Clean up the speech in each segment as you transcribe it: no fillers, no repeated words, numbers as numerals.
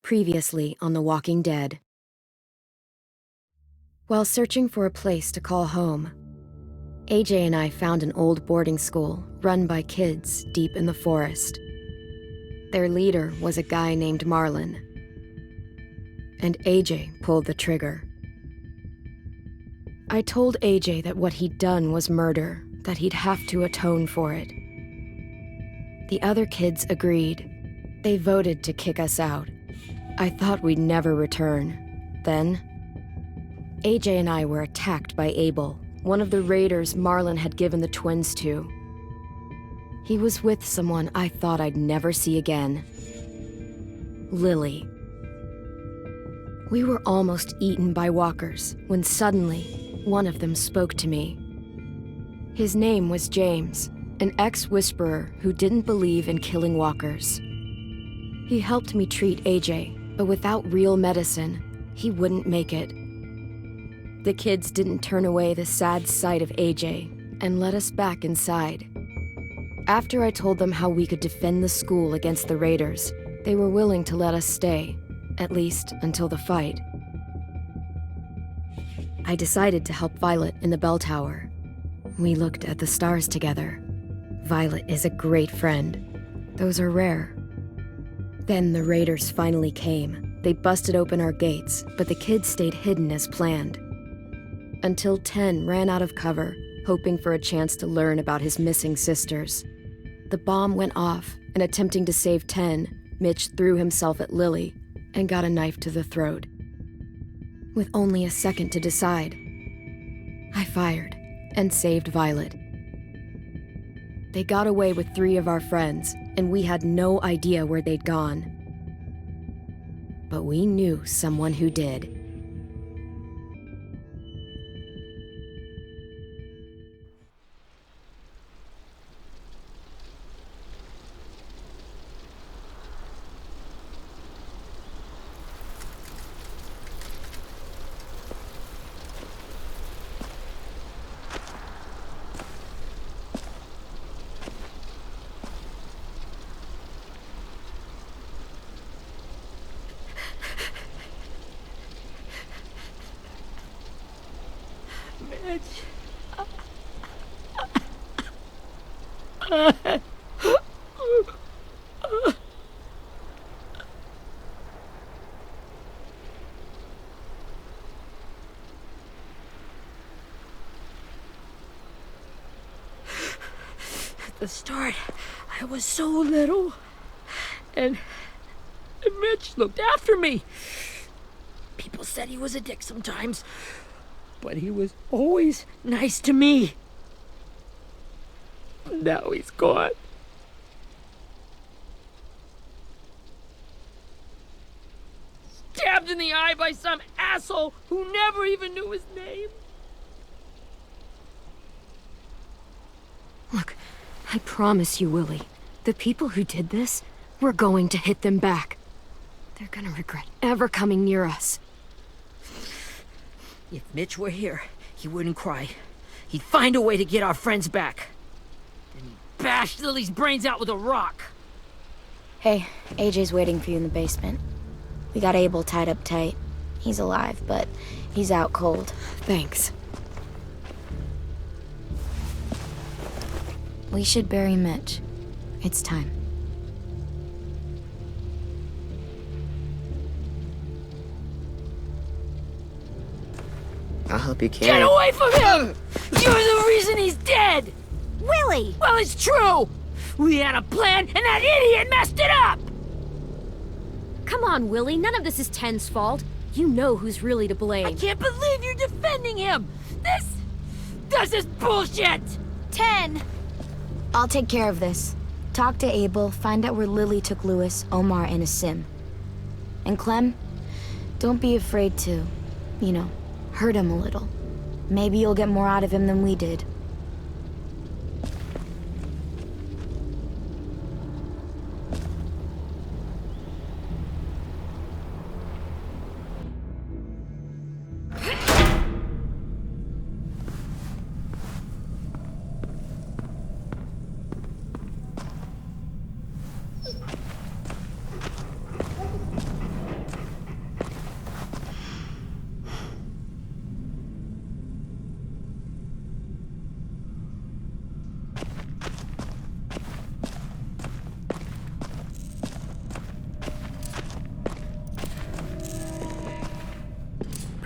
Previously on The Walking Dead. While searching for a place to call home, AJ and I found an old boarding school run by kids deep in the forest. Their leader was a guy named Marlon, and AJ pulled the trigger. I told AJ that what he'd done was murder, that he'd have to atone for it. The other kids agreed. They voted to kick us out. I thought we'd never return. Then, AJ and I were attacked by Abel, one of the raiders Marlon had given the twins to. He was with someone I thought I'd never see again. Lily. We were almost eaten by walkers when suddenly one of them spoke to me. His name was James, an ex-whisperer who didn't believe in killing walkers. He helped me treat AJ, but without real medicine, he wouldn't make it. The kids didn't turn away the sad sight of AJ and let us back inside. After I told them how we could defend the school against the raiders, they were willing to let us stay, at least until the fight. I decided to help Violet in the bell tower. We looked at the stars together. Violet is a great friend. Those are rare. Then the raiders finally came. They busted open our gates, but the kids stayed hidden as planned. Until 10 ran out of cover, hoping for a chance to learn about his missing sisters. The bomb went off, and attempting to save 10, Mitch threw himself at Lily and got a knife to the throat. With only a second to decide, I fired and saved Violet. They got away with 3 of our friends, and we had no idea where they'd gone. But we knew someone who did. At the start, I was so little, and Mitch looked after me. People said he was a dick sometimes, but he was always nice to me. Now he's gone. Stabbed in the eye by some asshole who never even knew his name. Look, I promise you, Willie, the people who did this, we're going to hit them back. They're gonna regret ever coming near us. If Mitch were here, he wouldn't cry. He'd find a way to get our friends back. Then he'd bash Lily's brains out with a rock. Hey, AJ's waiting for you in the basement. We got Abel tied up tight. He's alive, but he's out cold. Thanks. We should bury Mitch. It's time. I'll help you carry. Get away from him! You're the reason he's dead! Willie! Well, it's true! We had a plan, and that idiot messed it up! Come on, Willie, none of this is Ten's fault. You know who's really to blame. I can't believe you're defending him! This is bullshit! 10! I'll take care of this. Talk to Abel, find out where Lily took Lewis, Omar, and Asim. And Clem, don't be afraid to, hurt him a little. Maybe you'll get more out of him than we did.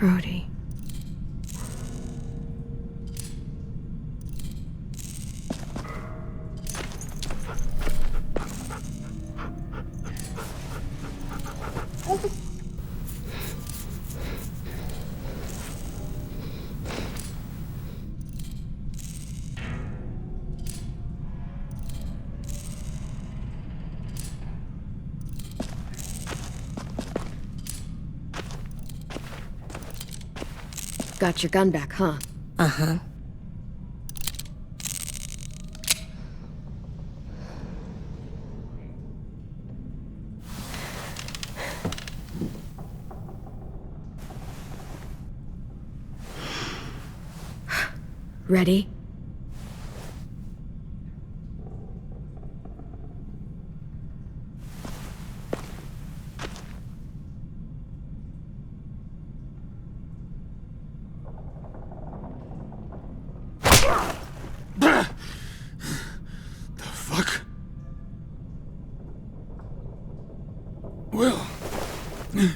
Brody. Got your gun back, huh? Uh-huh. Ready? Well, that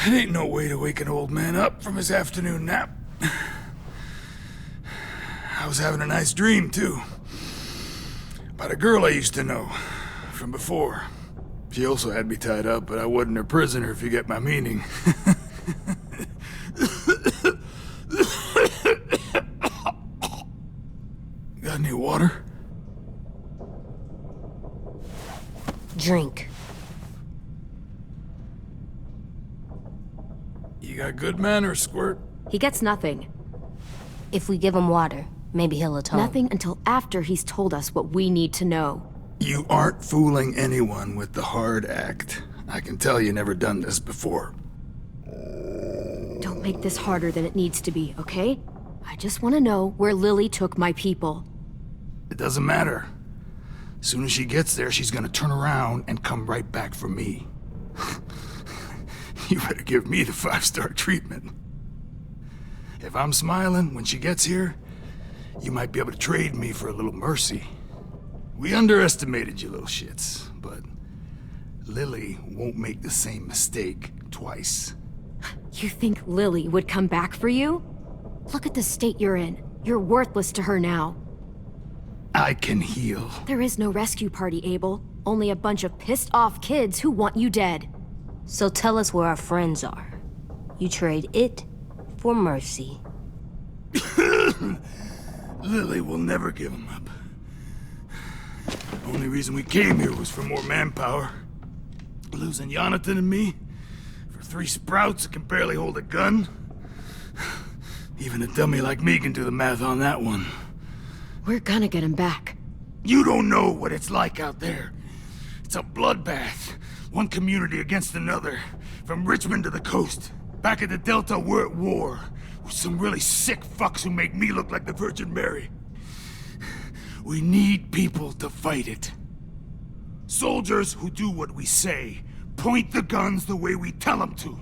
ain't no way to wake an old man up from his afternoon nap. I was having a nice dream, too. About a girl I used to know from before. She also had me tied up, but I wasn't her prisoner, if you get my meaning. Got any water? Drink. You got good manners, Squirt. He gets nothing. If we give him water, maybe he'll atone. Nothing until after he's told us what we need to know. You aren't fooling anyone with the hard act. I can tell you never done this before. Don't make this harder than it needs to be, okay? I just want to know where Lily took my people. It doesn't matter. As soon as she gets there, she's gonna turn around and come right back for me. You better give me the 5-star treatment. If I'm smiling when she gets here, you might be able to trade me for a little mercy. We underestimated you little shits, but Lily won't make the same mistake twice. You think Lily would come back for you? Look at the state you're in. You're worthless to her now. I can heal. There is no rescue party, Abel. Only a bunch of pissed-off kids who want you dead. So tell us where our friends are. You trade it for mercy. Lily will never give him up. Only reason we came here was for more manpower. Losing Jonathan and me for 3 sprouts that can barely hold a gun. Even a dummy like me can do the math on that one. We're gonna get him back. You don't know what it's like out there. It's a bloodbath. One community against another. From Richmond to the coast. Back at the Delta, we're at war. With some really sick fucks who make me look like the Virgin Mary. We need people to fight it. Soldiers who do what we say. Point the guns the way we tell them to.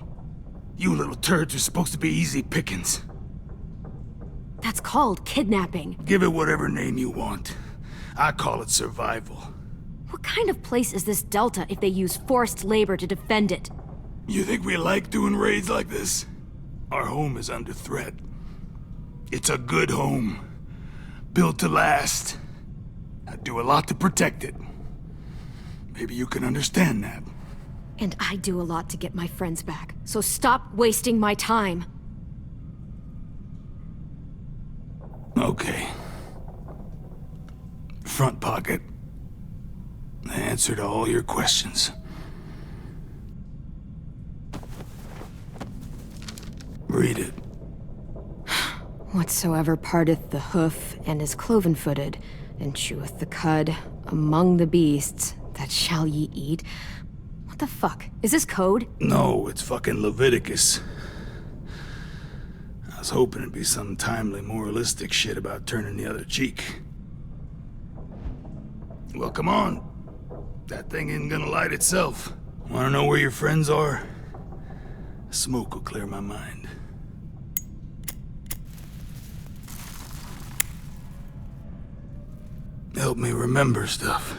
You little turds are supposed to be easy pickings. That's called kidnapping. Give it whatever name you want. I call it survival. What kind of place is this Delta if they use forced labor to defend it? You think we like doing raids like this? Our home is under threat. It's a good home. Built to last. I do a lot to protect it. Maybe you can understand that. And I do a lot to get my friends back, so stop wasting my time. Okay. Front pocket. The answer to all your questions. Read it. Whatsoever parteth the hoof and is cloven-footed, and cheweth the cud among the beasts, that shall ye eat. What the fuck? Is this code? No, it's fucking Leviticus. I was hoping it'd be some timely moralistic shit about turning the other cheek. Well, come on. That thing isn't gonna light itself. Wanna know where your friends are? Smoke will clear my mind. Help me remember stuff.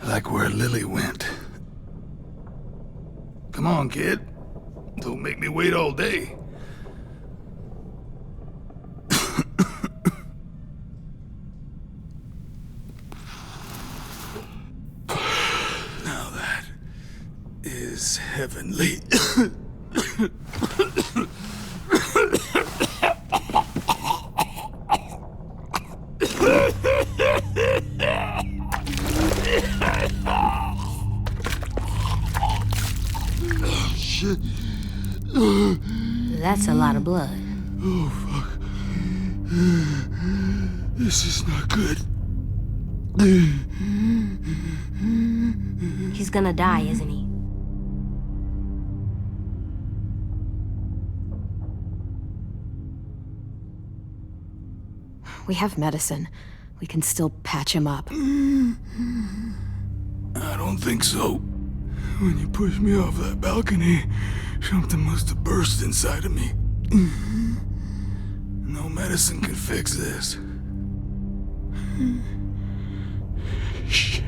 Like where Lily went. Come on, kid. Don't make me wait all day. Now that is heavenly. Shit. That's a lot of blood. Oh, fuck. This is not good. He's gonna die, isn't he? We have medicine. We can still patch him up. I don't think so. When you pushed me off that balcony, something must have burst inside of me. No medicine can fix this. Shit.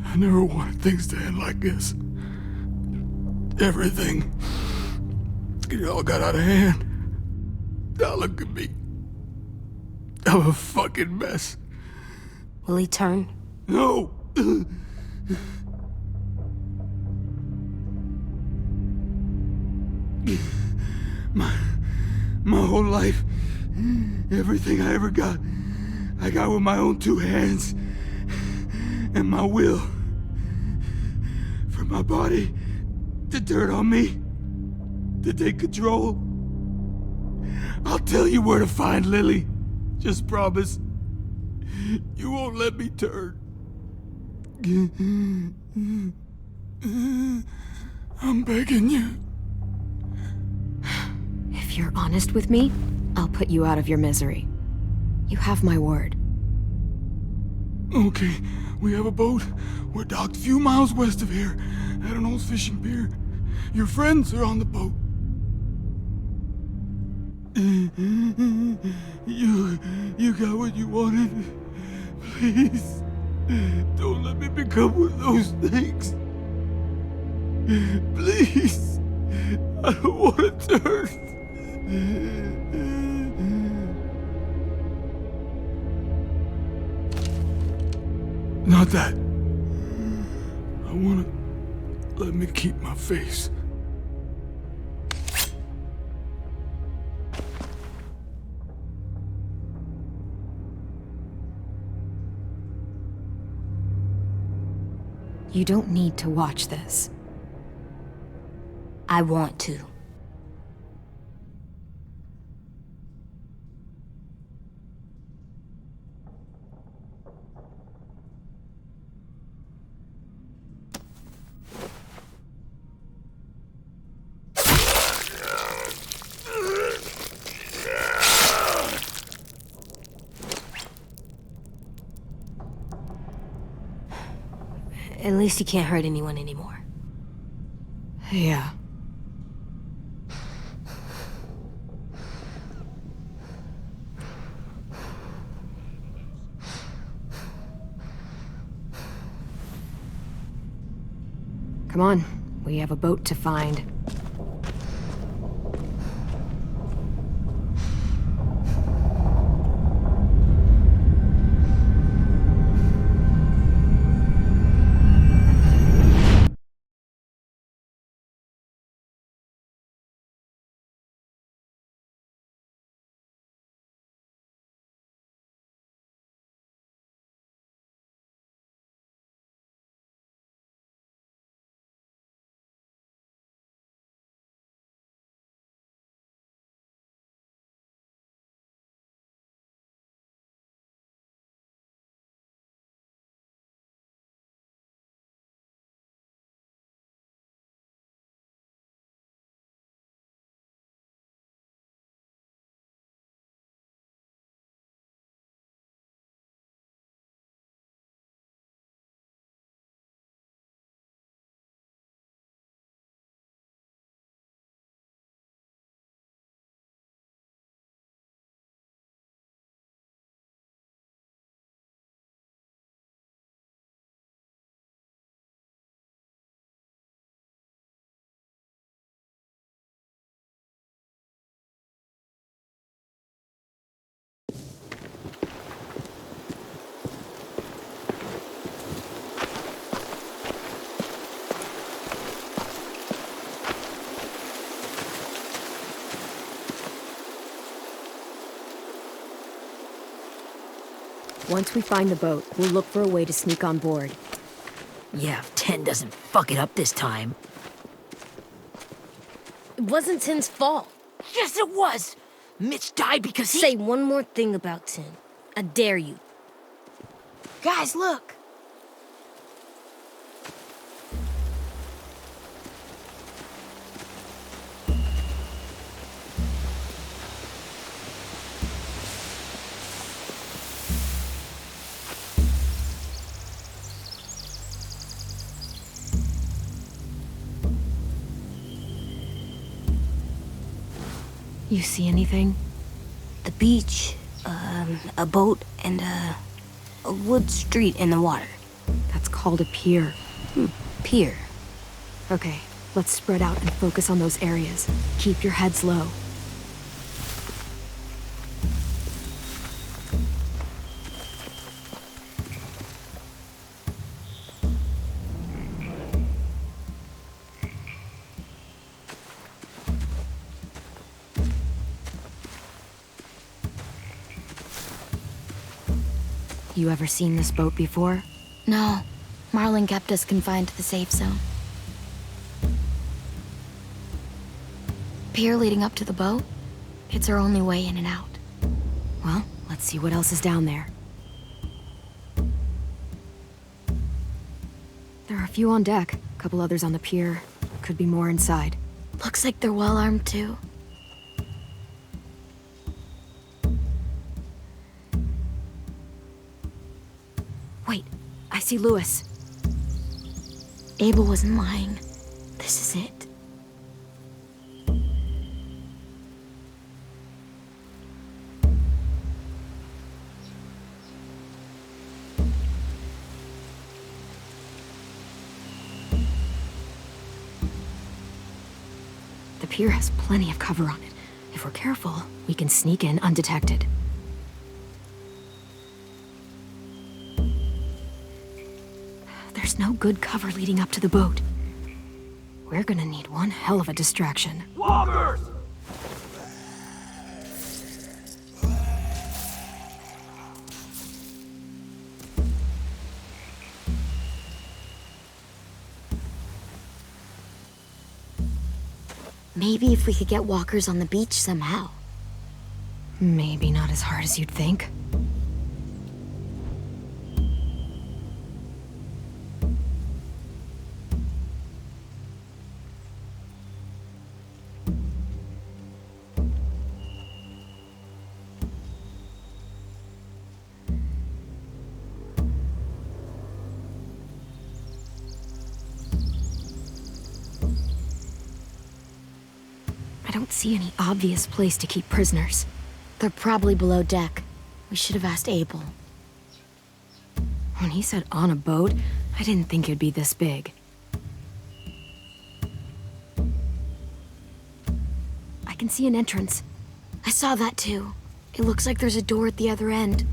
I never wanted things to end like this. Everything. It all got out of hand. Now look at me. I'm a fucking mess. Will he turn? No! My whole life, everything I ever got, I got with my own two hands and my will. For my body to turn on me, to take control. I'll tell you where to find Lily. Just promise. You won't let me turn. I'm begging you. If you're honest with me, I'll put you out of your misery. You have my word. Okay, we have a boat. We're docked a few miles west of here at an old fishing pier. Your friends are on the boat. You got what you wanted. Please, don't let me become one of those things. Please, I don't want to turn. Not that. I want to let me keep my face. You don't need to watch this. I want to. At least he can't hurt anyone anymore. Yeah. Come on, we have a boat to find. Once we find the boat, we'll look for a way to sneak on board. Yeah, if 10 doesn't fuck it up this time. It wasn't Tin's fault. Yes, it was! Mitch died because he— Say one more thing about Tin. I dare you. Guys, look! You see anything? The beach, a boat, and a wood street in the water. That's called a pier. Pier. Okay, let's spread out and focus on those areas. Keep your heads low. You ever seen this boat before? No. Marlin kept us confined to the safe zone. Pier leading up to the boat? It's our only way in and out. Well, let's see what else is down there. There are a few on deck, a couple others on the pier. Could be more inside. Looks like they're well armed too. Wait, I see Lewis. Abel wasn't lying. This is it. The pier has plenty of cover on it. If we're careful, we can sneak in undetected. There's no good cover leading up to the boat. We're gonna need one hell of a distraction. Walkers! Maybe if we could get walkers on the beach somehow. Maybe not as hard as you'd think. I don't see any obvious place to keep prisoners. They're probably below deck. We should have asked Abel. When he said on a boat, I didn't think it'd be this big. I can see an entrance. I saw that too. It looks like there's a door at the other end.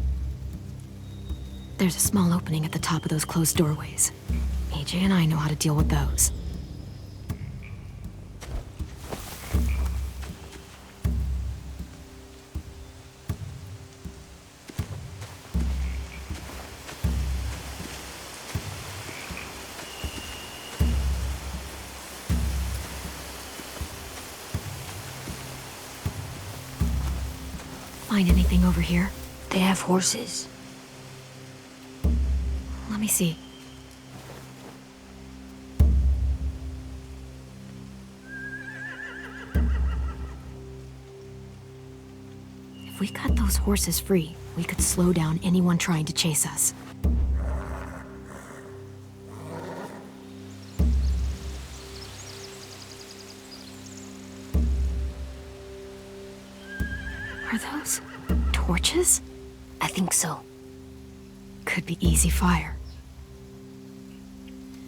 There's a small opening at the top of those closed doorways. AJ and I know how to deal with those. Find anything over here? They have horses. Let me see. If we cut those horses free, we could slow down anyone trying to chase us. Are those torches? I think so. Could be easy fire.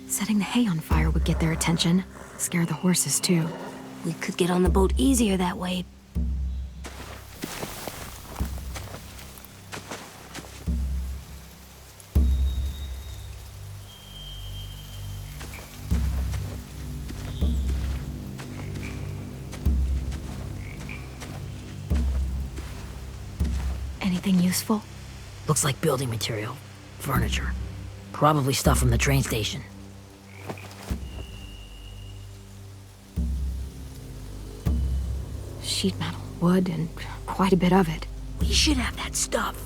Setting the hay on fire would get their attention. Scare the horses, too. We could get on the boat easier that way. Anything useful? Looks like building material. Furniture. Probably stuff from the train station. Sheet metal, wood, and quite a bit of it. We should have that stuff.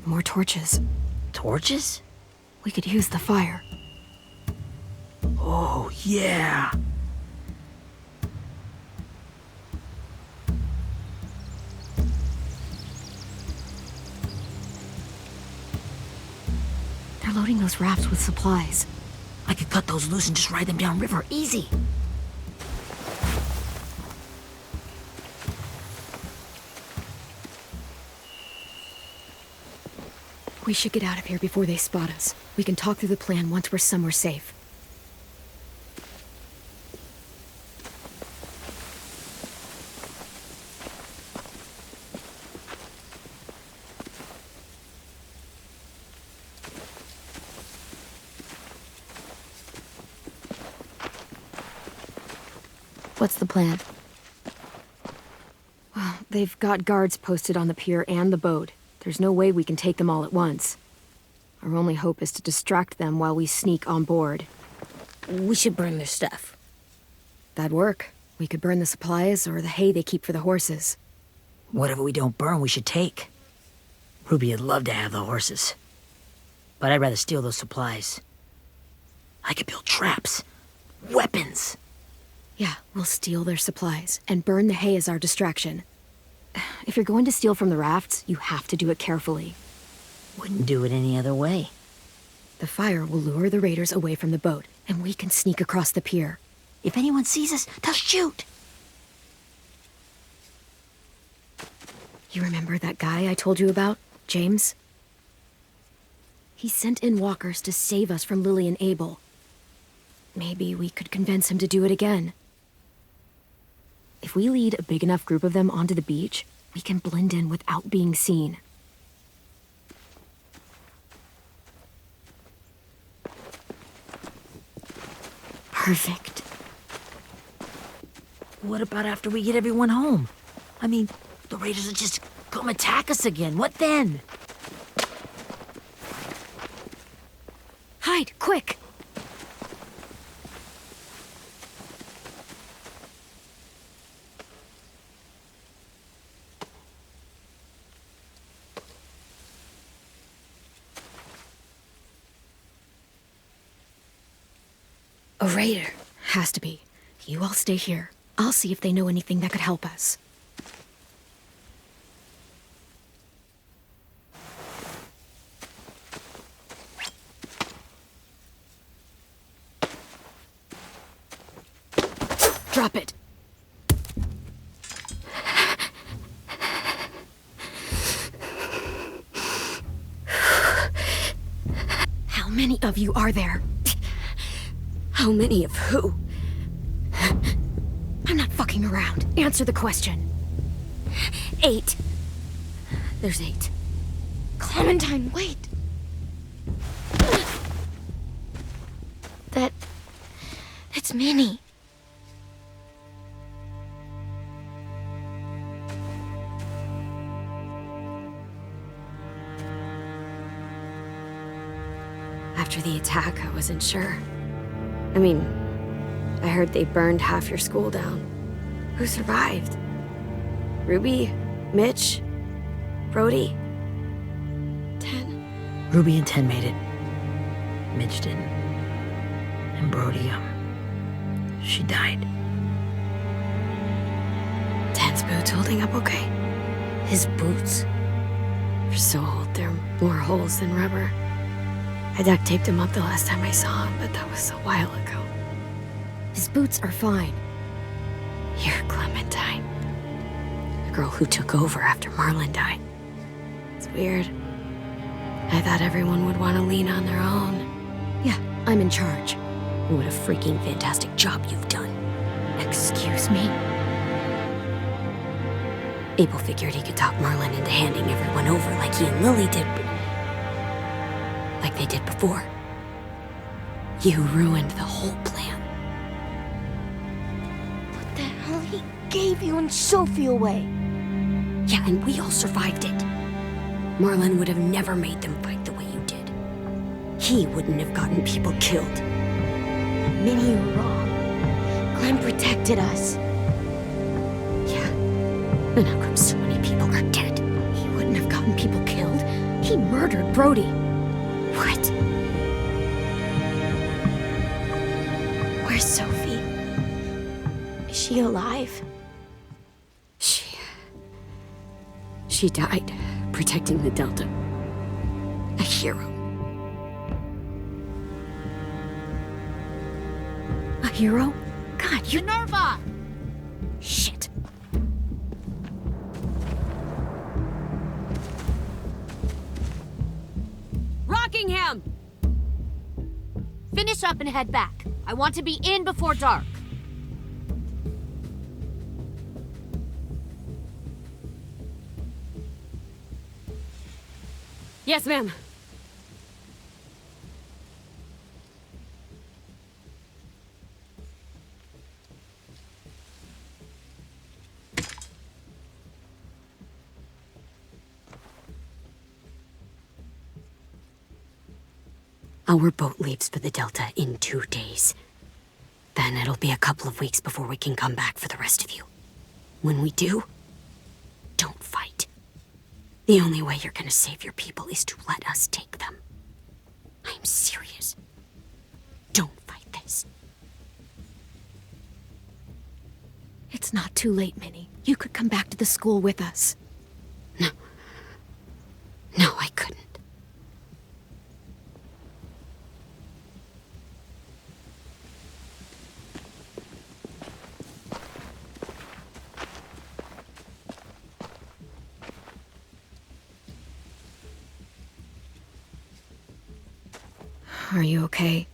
More torches. Torches? We could use the fire. Oh, yeah. They're loading those rafts with supplies. I could cut those loose and just ride them downriver. Easy. We should get out of here before they spot us. We can talk through the plan once we're somewhere safe. What's the plan? Well, they've got guards posted on the pier and the boat. There's no way we can take them all at once. Our only hope is to distract them while we sneak on board. We should burn their stuff. That'd work. We could burn the supplies or the hay they keep for the horses. Whatever we don't burn, we should take. Ruby would love to have the horses. But I'd rather steal those supplies. I could build traps. Weapons. Yeah, we'll steal their supplies and burn the hay as our distraction. If you're going to steal from the rafts, you have to do it carefully. Wouldn't do it any other way. The fire will lure the raiders away from the boat, and we can sneak across the pier. If anyone sees us, they'll shoot. You remember that guy I told you about, James? He sent in walkers to save us from Lily and Abel. Maybe we could convince him to do it again. If we lead a big enough group of them onto the beach, we can blend in without being seen. Perfect. What about after we get everyone home? I mean, the raiders will just come attack us again. What then? Hide, quick! A raider. Has to be. You all stay here. I'll see if they know anything that could help us. Drop it. How many of you are there? How many of who? I'm not fucking around. Answer the question. 8. There's 8. Clementine, wait! That's Minnie. After the attack, I wasn't sure. I mean, I heard they burned half your school down. Who survived? Ruby? Mitch? Brody? 10? Ruby and 10 made it. Mitch didn't. And Brody, she died. 10's boots holding up okay? His boots? They're so old, there are more holes than rubber. I duct taped him up the last time I saw him, but that was a while ago. His boots are fine. You're Clementine. The girl who took over after Marlon died. It's weird. I thought everyone would want to lean on their own. Yeah, I'm in charge. And what a freaking fantastic job you've done. Excuse me? Abel figured he could talk Marlon into handing everyone over like he and Lily did, but like they did before. You ruined the whole plan. What the hell? He gave you and Sophie away. Yeah, and we all survived it. Marlon would have never made them fight the way you did. He wouldn't have gotten people killed. Minnie, you're wrong. Clem protected us. Yeah. And how come so many people are dead? He wouldn't have gotten people killed. He murdered Brody. What? Where's Sophie? Is she alive? She died protecting the Delta. A hero. A hero? God, you... Minerva! Shit. Rockingham! Finish up and head back. I want to be in before dark. Yes, ma'am. Our boat leaves for the Delta in 2 days. Then it'll be a couple of weeks before we can come back for the rest of you. When we do, don't fight. The only way you're gonna save your people is to let us take them. I'm serious. Don't fight this. It's not too late, Minnie. You could come back to the school with us. No. No, I couldn't. Are you okay?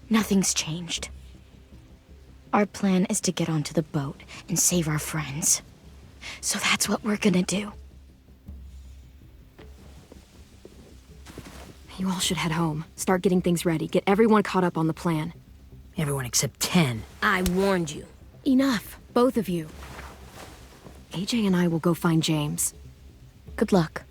Nothing's changed. Our plan is to get onto the boat and save our friends. So that's what we're gonna do. You all should head home. Start getting things ready. Get everyone caught up on the plan. Everyone except 10. I warned you. Enough, both of you. AJ and I will go find James. Good luck.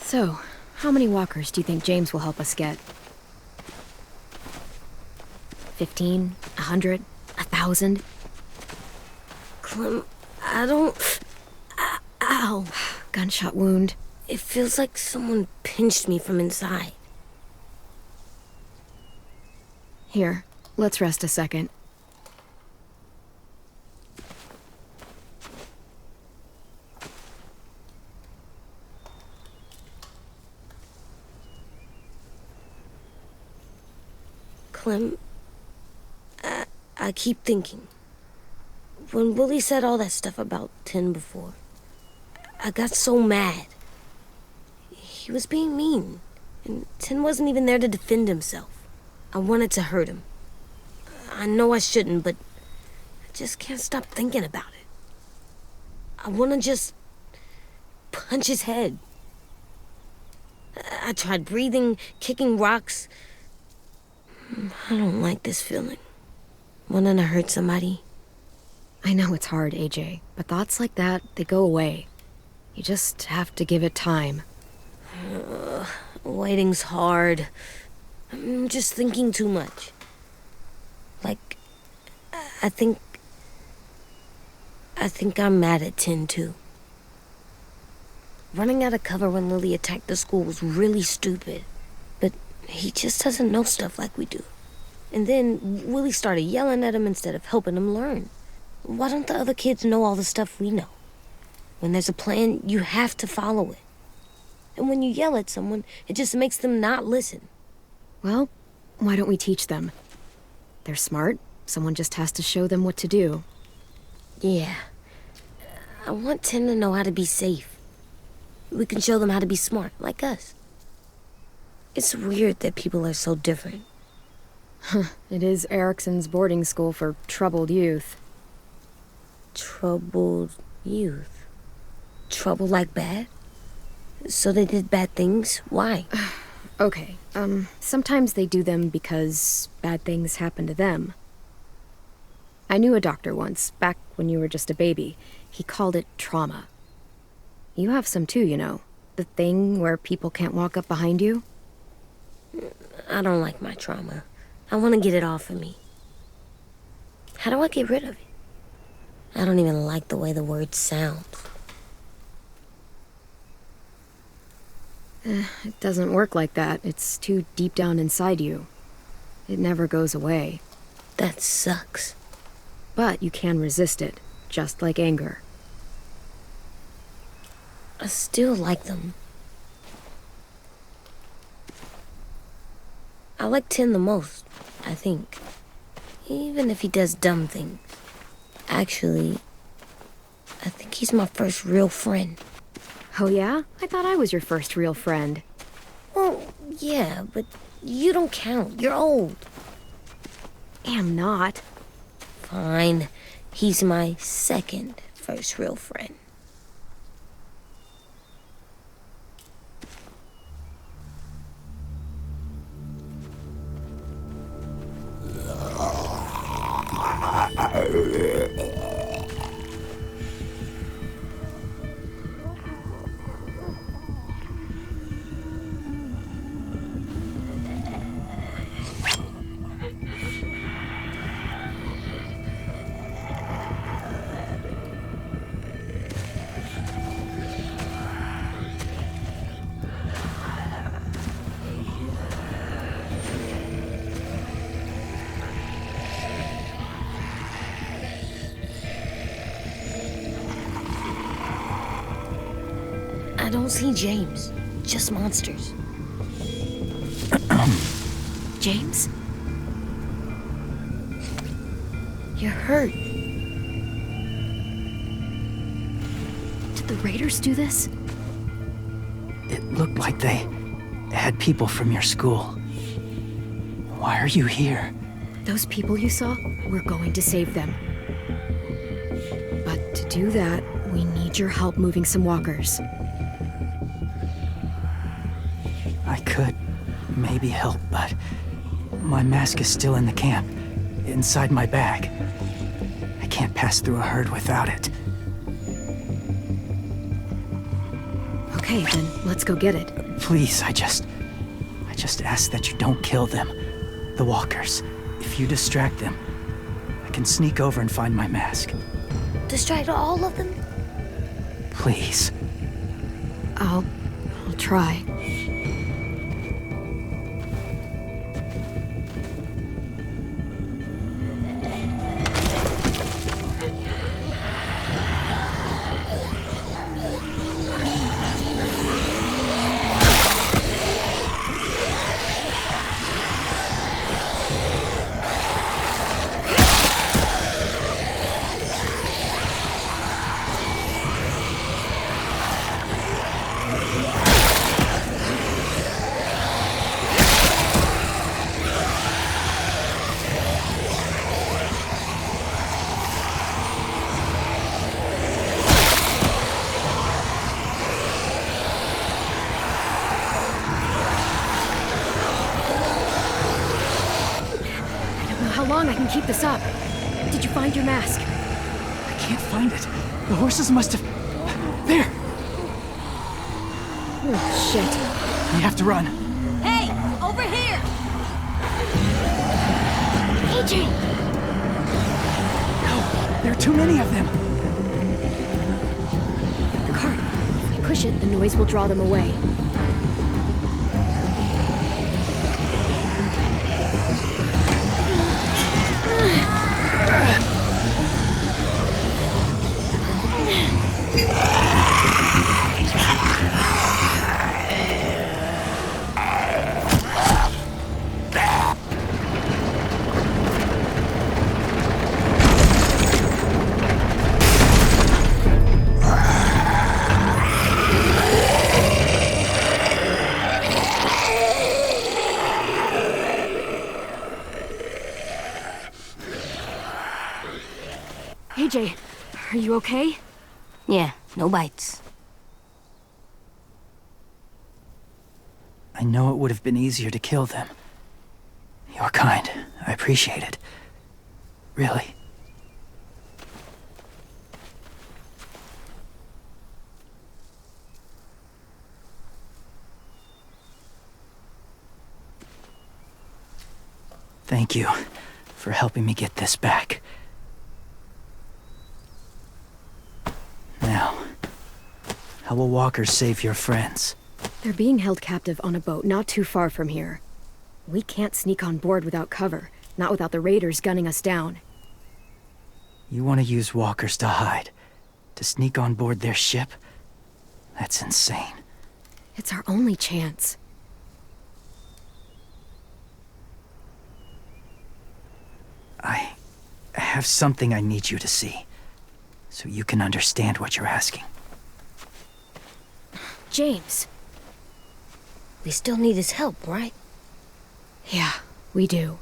So, how many walkers do you think James will help us get? 15? 100? 1,000? Clem, I don't... Ow. Gunshot wound. It feels like someone pinched me from inside. Here, let's rest a second. Clem, I keep thinking. When Willie said all that stuff about 10 before, I got so mad. He was being mean, and 10 wasn't even there to defend himself. I wanted to hurt him. I know I shouldn't, but I just can't stop thinking about it. I want to just punch his head. I tried breathing, kicking rocks. I don't like this feeling. Wanting to hurt somebody. I know it's hard, AJ, but thoughts like that, they go away. You just have to give it time. Waiting's hard. I'm just thinking too much. Like, I think I'm mad at 10 too. Running out of cover when Lily attacked the school was really stupid. But he just doesn't know stuff like we do. And then Willie started yelling at him instead of helping him learn. Why don't the other kids know all the stuff we know? When there's a plan, you have to follow it. And when you yell at someone, it just makes them not listen. Well, Why don't we teach them? They're smart. Someone just has to show them what to do. Yeah. I want Tim to know how to be safe. We can show them how to be smart, like us. It's weird that people are so different. It is Erickson's boarding school for troubled youth. Troubled youth? Trouble like bad? So they did bad things? Why? Okay, sometimes they do them because bad things happen to them. I knew a doctor once, back when you were just a baby. He called it trauma. You have some too, you know. The thing where people can't walk up behind you. I don't like my trauma. I want to get it off of me. How do I get rid of it? I don't even like the way the word sounds. It doesn't work like that. It's too deep down inside you. It never goes away. That sucks. But you can resist it, just like anger. I still like them. I like Tim the most, I think. Even if he does dumb things. Actually, I think he's my first real friend. Oh yeah? I thought I was your first real friend. Well, yeah, but you don't count. You're old. Am not. Fine. He's my second first real friend. I don't see James, just monsters. James? You're hurt. Did the raiders do this? It looked like they had people from your school. Why are you here? Those people you saw, we're going to save them. But to do that, we need your help moving some walkers. I could maybe help, but my mask is still in the camp, inside my bag. I can't pass through a herd without it. Okay, then let's go get it. Please, I just ask that you don't kill them. The walkers. If you distract them, I can sneak over and find my mask. Distract all of them? Please. I'll try. I can keep this up. Did you find your mask? I can't find it. The horses must have... There! Oh, shit. We have to run. Hey, over here! AJ! No, there are too many of them. The cart. If we push it, the noise will draw them away. You okay? Yeah, no bites. I know it would have been easier to kill them. You're kind. I appreciate it. Really. Thank you for helping me get this back. Now, how will walkers save your friends? They're being held captive on a boat not too far from here. We can't sneak on board without cover, not without the raiders gunning us down. You want to use walkers to hide? To sneak on board their ship? That's insane. It's our only chance. I have something I need you to see, so you can understand what you're asking. James. We still need his help, right? Yeah, we do.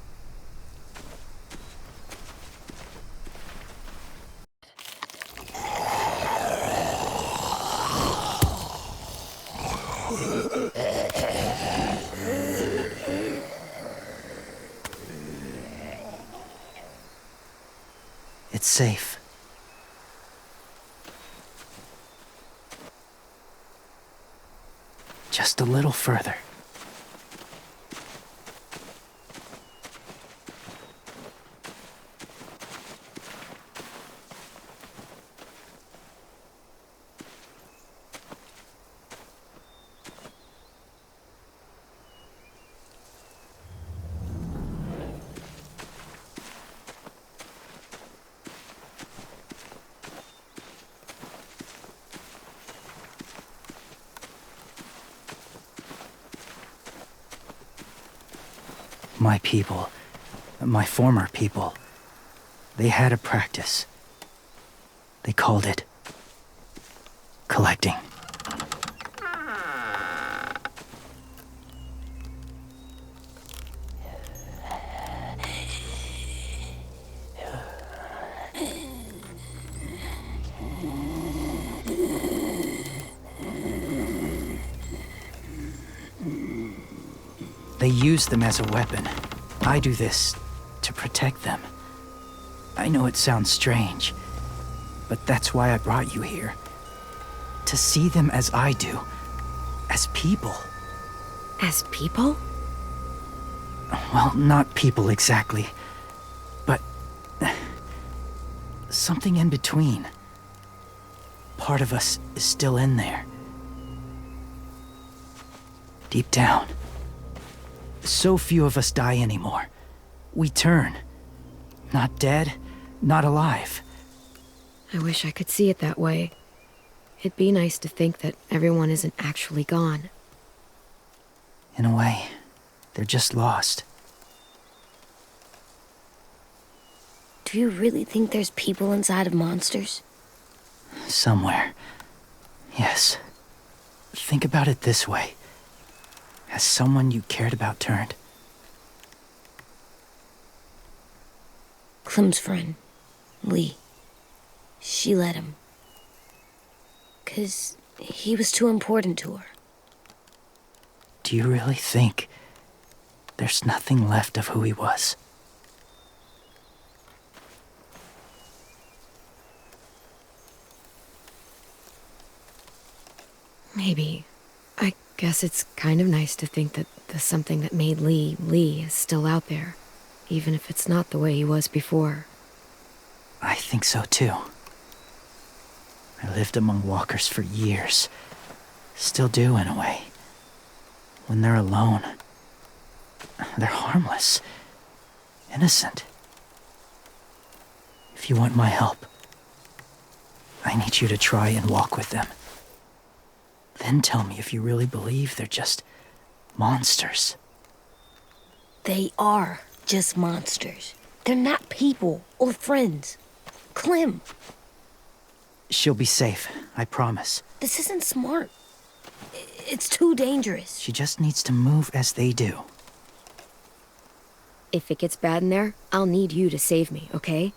It's safe. Just a little further. My people, my former people, they had a practice. They called it collecting. They use them as a weapon. I do this to protect them. I know it sounds strange, but that's why I brought you here. To see them as I do, as people. As people? Well, not people exactly, but something in between. Part of us is still in there. Deep down. So few of us die anymore. We turn. Not dead, not alive. I wish I could see it that way. It'd be nice to think that everyone isn't actually gone. In a way, they're just lost. Do you really think there's people inside of monsters? Somewhere. Yes. Think about it this way. Has someone you cared about turned? Clem's friend, Lee. She let him. 'Cause he was too important to her. Do you really think there's nothing left of who he was? Maybe. I guess it's kind of nice to think that the something that made Lee Lee is still out there, even if it's not the way he was before. I think so too. I lived among walkers for years. Still do in a way. When they're alone, they're harmless, innocent. If you want my help, I need you to try and walk with them. Then tell me if you really believe they're just monsters. They are just monsters. They're not people or friends. Clem, She'll be safe, I promise. this isn't smart. It's too dangerous. She just needs to move as they do. If it gets bad in there, I'll need you to save me, okay?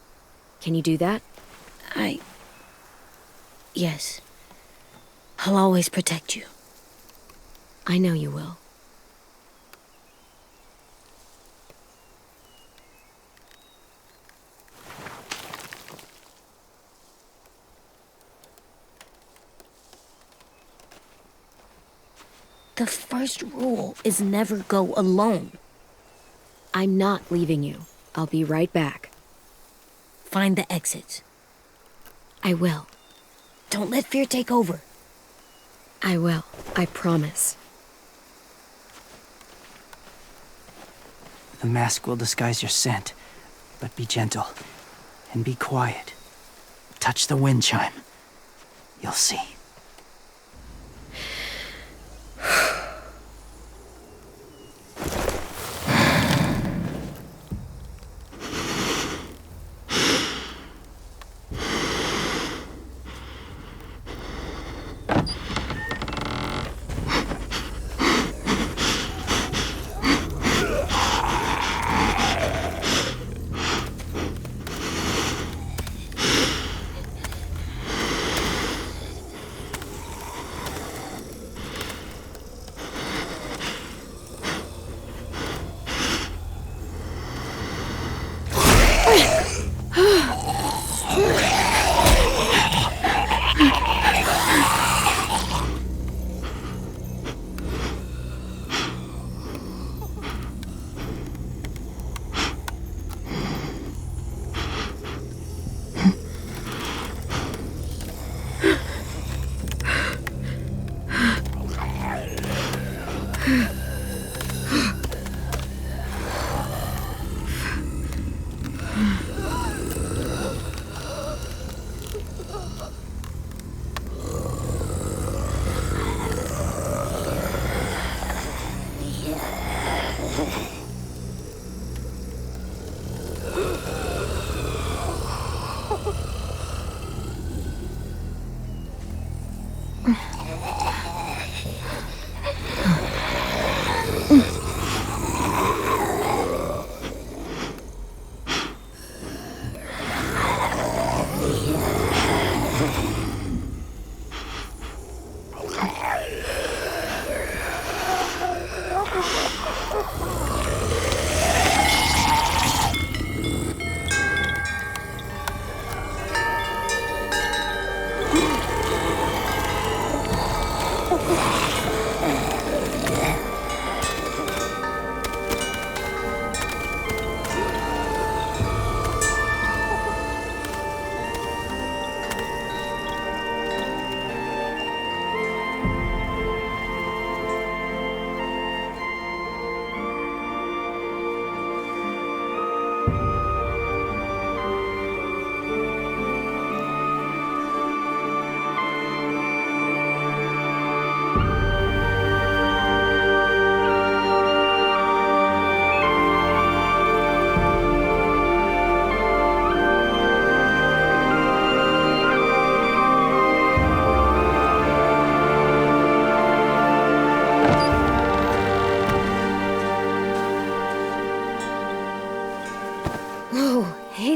Can you do that? I Yes. I'll always protect you. I know you will. The first rule is never go alone. I'm not leaving you. I'll be right back. Find the exits. I will. Don't let fear take over. I will. I promise. The mask will disguise your scent, but be gentle and be quiet. Touch the wind chime. You'll see.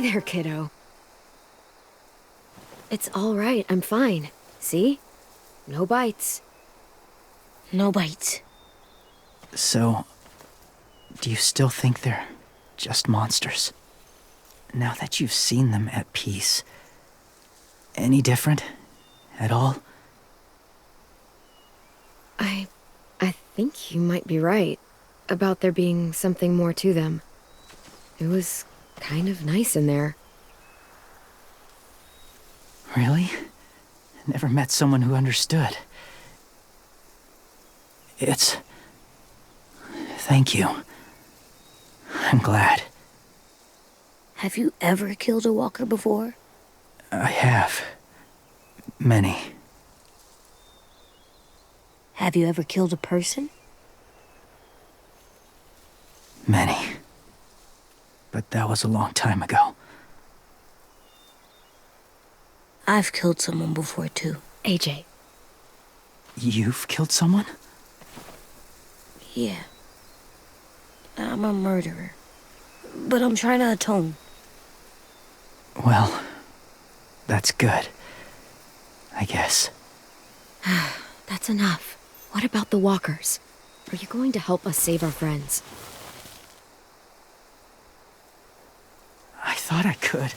There, kiddo. It's all right. I'm fine. See? No bites. No bites. So, do you still think they're just monsters? Now that you've seen them at peace, any different at all? I think you might be right about there being something more to them. It was kind of nice in there. Really? Never met someone who understood. Thank you. I'm glad. Have you ever killed a walker before? I have. Many. Have you ever killed a person? Many. But that was a long time ago. I've killed someone before, too. AJ. You've killed someone? Yeah. I'm a murderer. But I'm trying to atone. Well, that's good. I guess. That's enough. What about the walkers? Are you going to help us save our friends? I thought I could,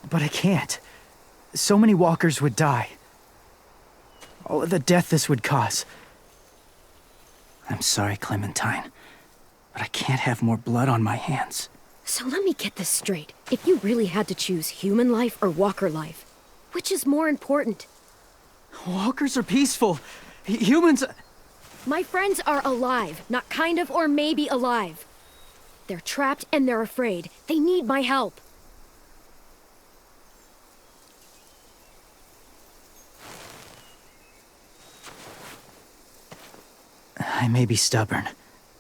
but I can't. So many walkers would die. All of the death this would cause. I'm sorry, Clementine, but I can't have more blood on my hands. So let me get this straight. If you really had to choose human life or walker life, which is more important? Walkers are peaceful. Humans... My friends are alive, not kind of or maybe alive. They're trapped and they're afraid. They need my help. I may be stubborn,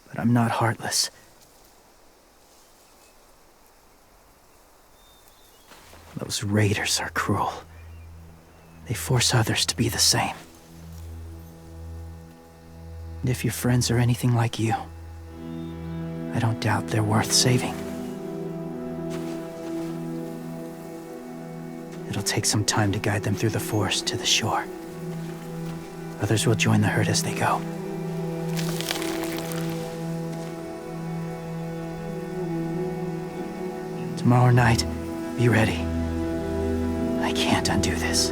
but I'm not heartless. Those raiders are cruel. They force others to be the same. And if your friends are anything like you, I don't doubt they're worth saving. It'll take some time to guide them through the forest to the shore. Others will join the herd as they go. Tomorrow night, be ready. I can't undo this.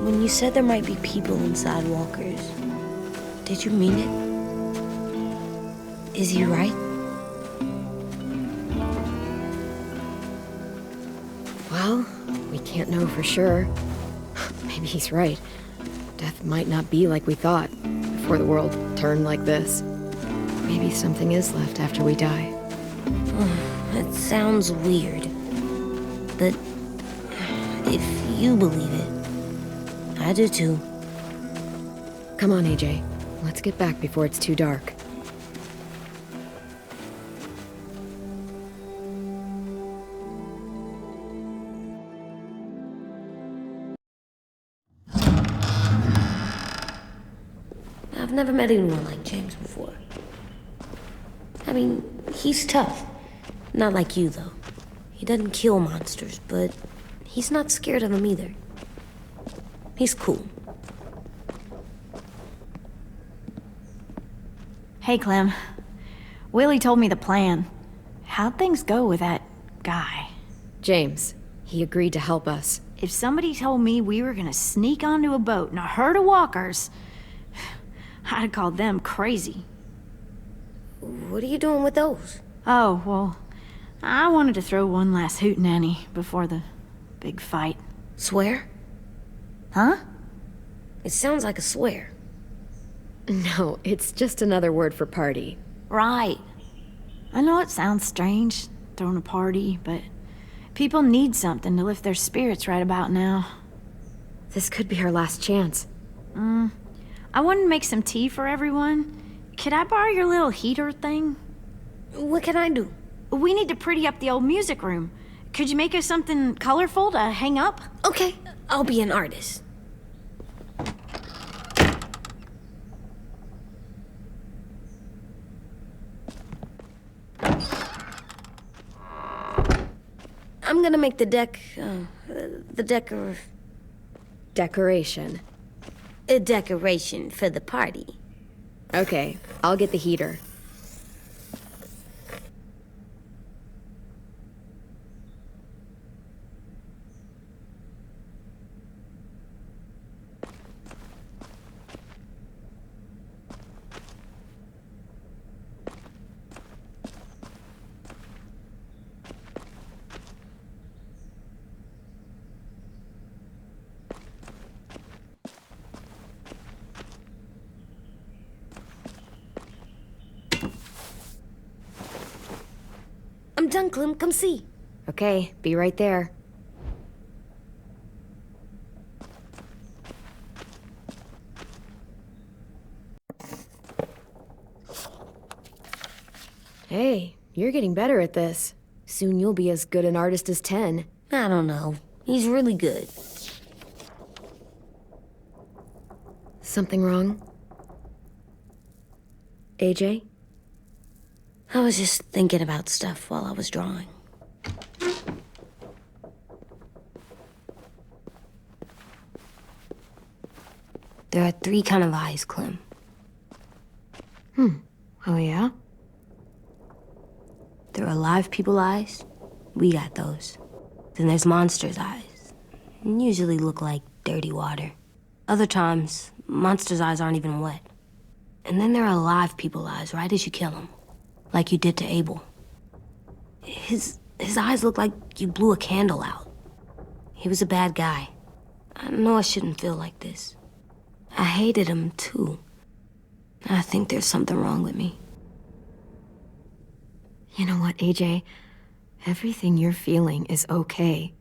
When you said there might be people inside walkers, did you mean it? Is he right? Well, we can't know for sure. Maybe he's right. Death might not be like we thought before the world turned like this. Maybe something is left after we die. It sounds weird, but if you believe it, I do too. Come on, AJ. Let's get back before it's too dark. I've never met anyone like James before. I mean, he's tough. Not like you, though. He doesn't kill monsters, but he's not scared of them either. He's cool. Hey, Clem. Willie told me the plan. How'd things go with that guy? James, he agreed to help us. If somebody told me we were gonna sneak onto a boat in a herd of walkers, I'd have called them crazy. What are you doing with those? Oh, well, I wanted to throw one last hootenanny before the big fight. Swear? Huh? It sounds like a swear. No, it's just another word for party. Right. I know it sounds strange, throwing a party, but people need something to lift their spirits right about now. This could be our last chance. I wanted to make some tea for everyone. Could I borrow your little heater thing? What can I do? We need to pretty up the old music room. Could you make us something colorful to hang up? Okay, I'll be an artist. I'm gonna make the Decoration. a decoration for the party. Okay, I'll get the heater. I'm done, Clem. Come see. Okay, be right there. Hey, you're getting better at this. Soon you'll be as good an artist as 10. I don't know. He's really good. Something wrong? AJ? I was just thinking about stuff while I was drawing. There are 3 kind of eyes, Clem. Oh yeah? There are live people eyes. We got those. Then there's monsters' eyes. Usually look like dirty water. Other times, monsters' eyes aren't even wet. And then there are live people eyes right as you kill them. Like you did to Abel. His eyes look like you blew a candle out. He was a bad guy. I know I shouldn't feel like this. I hated him too. I think there's something wrong with me. You know what, AJ? Everything you're feeling is okay.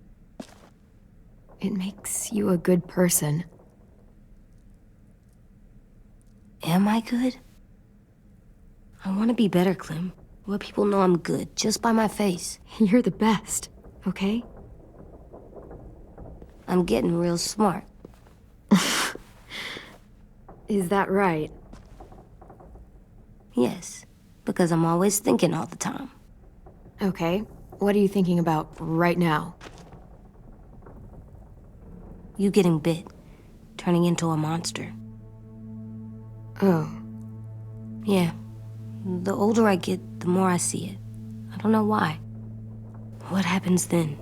It makes you a good person. Am I good? I want to be better, Clem. Where people know I'm good, just by my face. You're the best, okay? I'm getting real smart. Is that right? Yes, because I'm always thinking all the time. Okay, what are you thinking about right now? You getting bit, turning into a monster. Oh. Yeah. The older I get, the more I see it. I don't know why. What happens then?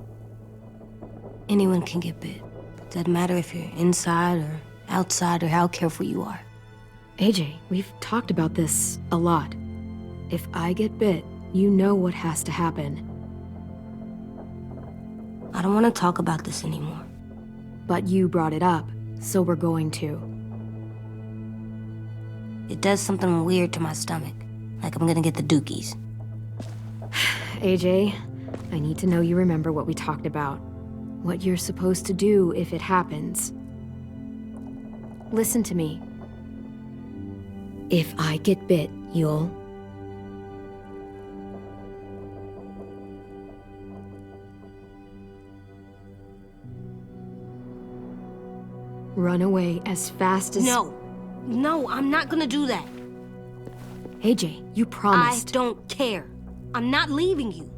Anyone can get bit. Doesn't matter if you're inside or outside or how careful you are. AJ, we've talked about this a lot. If I get bit, you know what has to happen. I don't want to talk about this anymore. But you brought it up, so we're going to. It does something weird to my stomach. Like I'm gonna get the dookies. AJ, I need to know you remember what we talked about. What you're supposed to do if it happens. Listen to me. If I get bit, you'll... run away as fast as... No, I'm not gonna do that. AJ, you promised. I don't care. I'm not leaving you.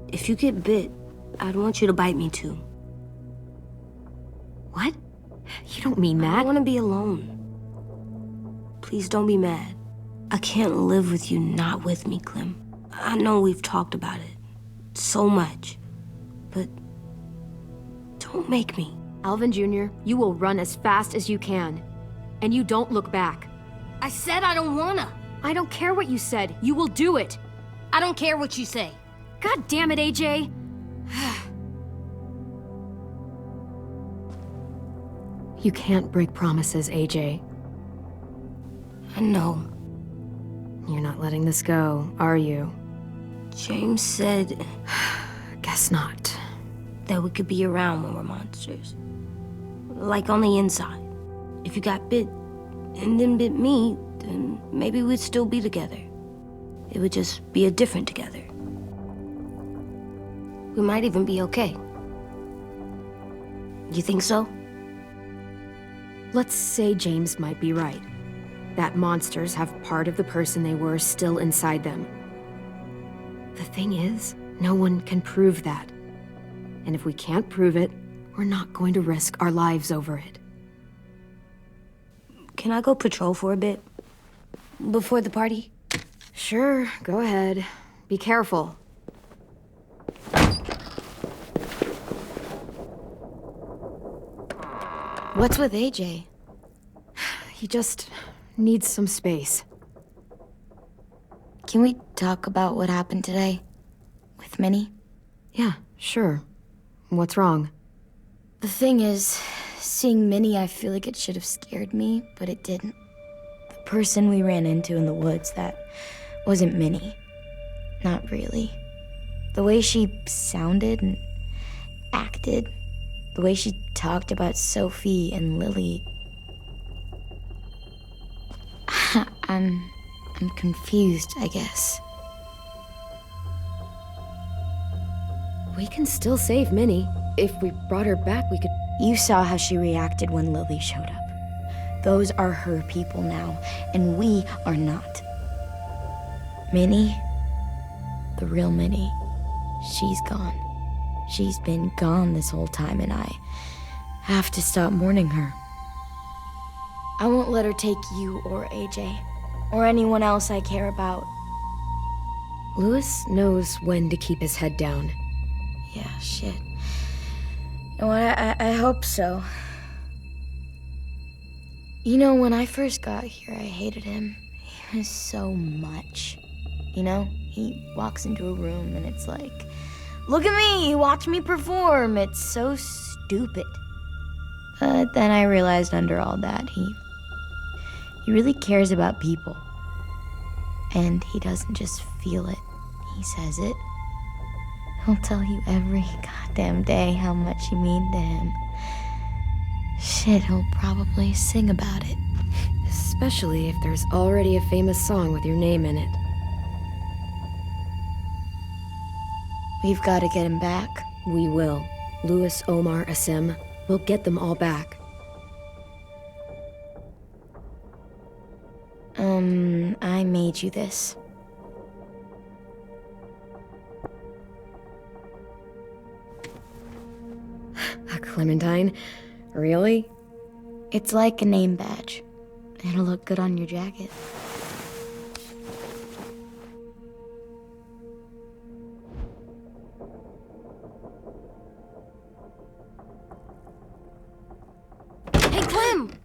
If you get bit, I'd want you to bite me too. What? You don't mean that. I want to be alone. Please don't be mad. I can't live with you not with me, Clem. I know we've talked about it so much, but don't make me. Alvin Jr., you will run as fast as you can. And you don't look back. I said I don't wanna. I don't care what you said. You will do it. I don't care what you say. God damn it, AJ. You can't break promises, AJ. I know. You're not letting this go, are you? James said Guess not. that we could be around when we're monsters. Like on the inside. If you got bit and then bit me, then maybe we'd still be together. It would just be a different together. We might even be okay. You think so? Let's say James might be right. That monsters have part of the person they were still inside them. The thing is, no one can prove that. And if we can't prove it, we're not going to risk our lives over it. Can I go patrol for a bit? Before the party? Sure, go ahead. Be careful. What's with AJ? He just needs some space. Can we talk about what happened today? With Minnie? Yeah, sure. What's wrong? The thing is, seeing Minnie, I feel like it should have scared me, but it didn't. The person we ran into in the woods, that wasn't Minnie. Not really. The way she sounded and acted. The way she talked about Sophie and Lily. I'm confused, I guess. We can still save Minnie. If we brought her back, we could... You saw how she reacted when Lily showed up. Those are her people now, and we are not. Minnie, the real Minnie, she's gone. She's been gone this whole time, and I have to stop mourning her. I won't let her take you or AJ, or anyone else I care about. Louis knows when to keep his head down. Yeah, shit. No, I hope so. You know, when I first got here, I hated him. He was so much. You know, he walks into a room and it's like, look at me, watch me perform. It's so stupid. But then I realized under all that, he really cares about people. And he doesn't just feel it, he says it. He'll tell you every goddamn day how much you mean to him. Shit, he'll probably sing about it. Especially if there's already a famous song with your name in it. We've got to get him back. We will. Louis, Omar, Asim. We'll get them all back. I made you this. A Clementine? Really? It's like a name badge. It'll look good on your jacket. Hey, Clem!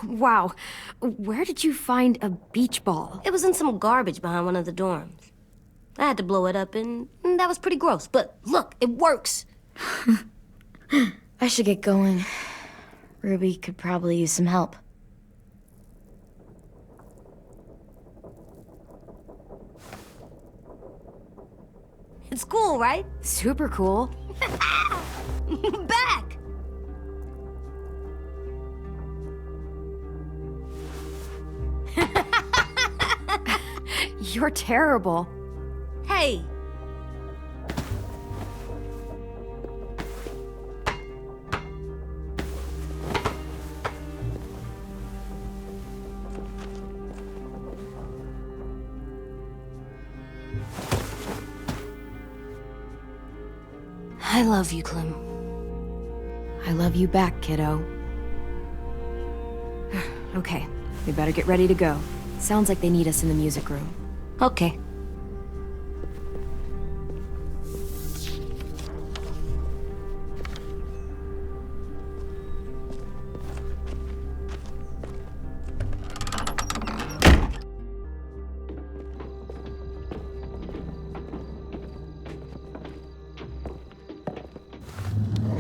Wow. Where did you find a beach ball? It was in some garbage behind one of the dorms. I had to blow it up, and that was pretty gross. But look, it works. I should get going. Ruby could probably use some help. It's cool, right? Super cool. Back! You're terrible. Hey! I love you, Clem. I love you back, kiddo. Okay, we better get ready to go. Sounds like they need us in the music room. Okay.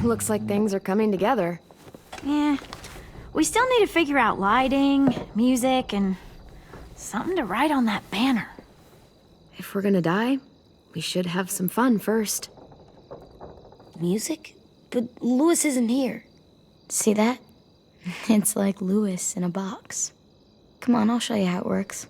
Looks like things are coming together. Yeah. We still need to figure out lighting, music, and something to write on that banner. If we're gonna die, we should have some fun first. Music? But Louis isn't here. See that? It's like Louis in a box. Come on, I'll show you how it works.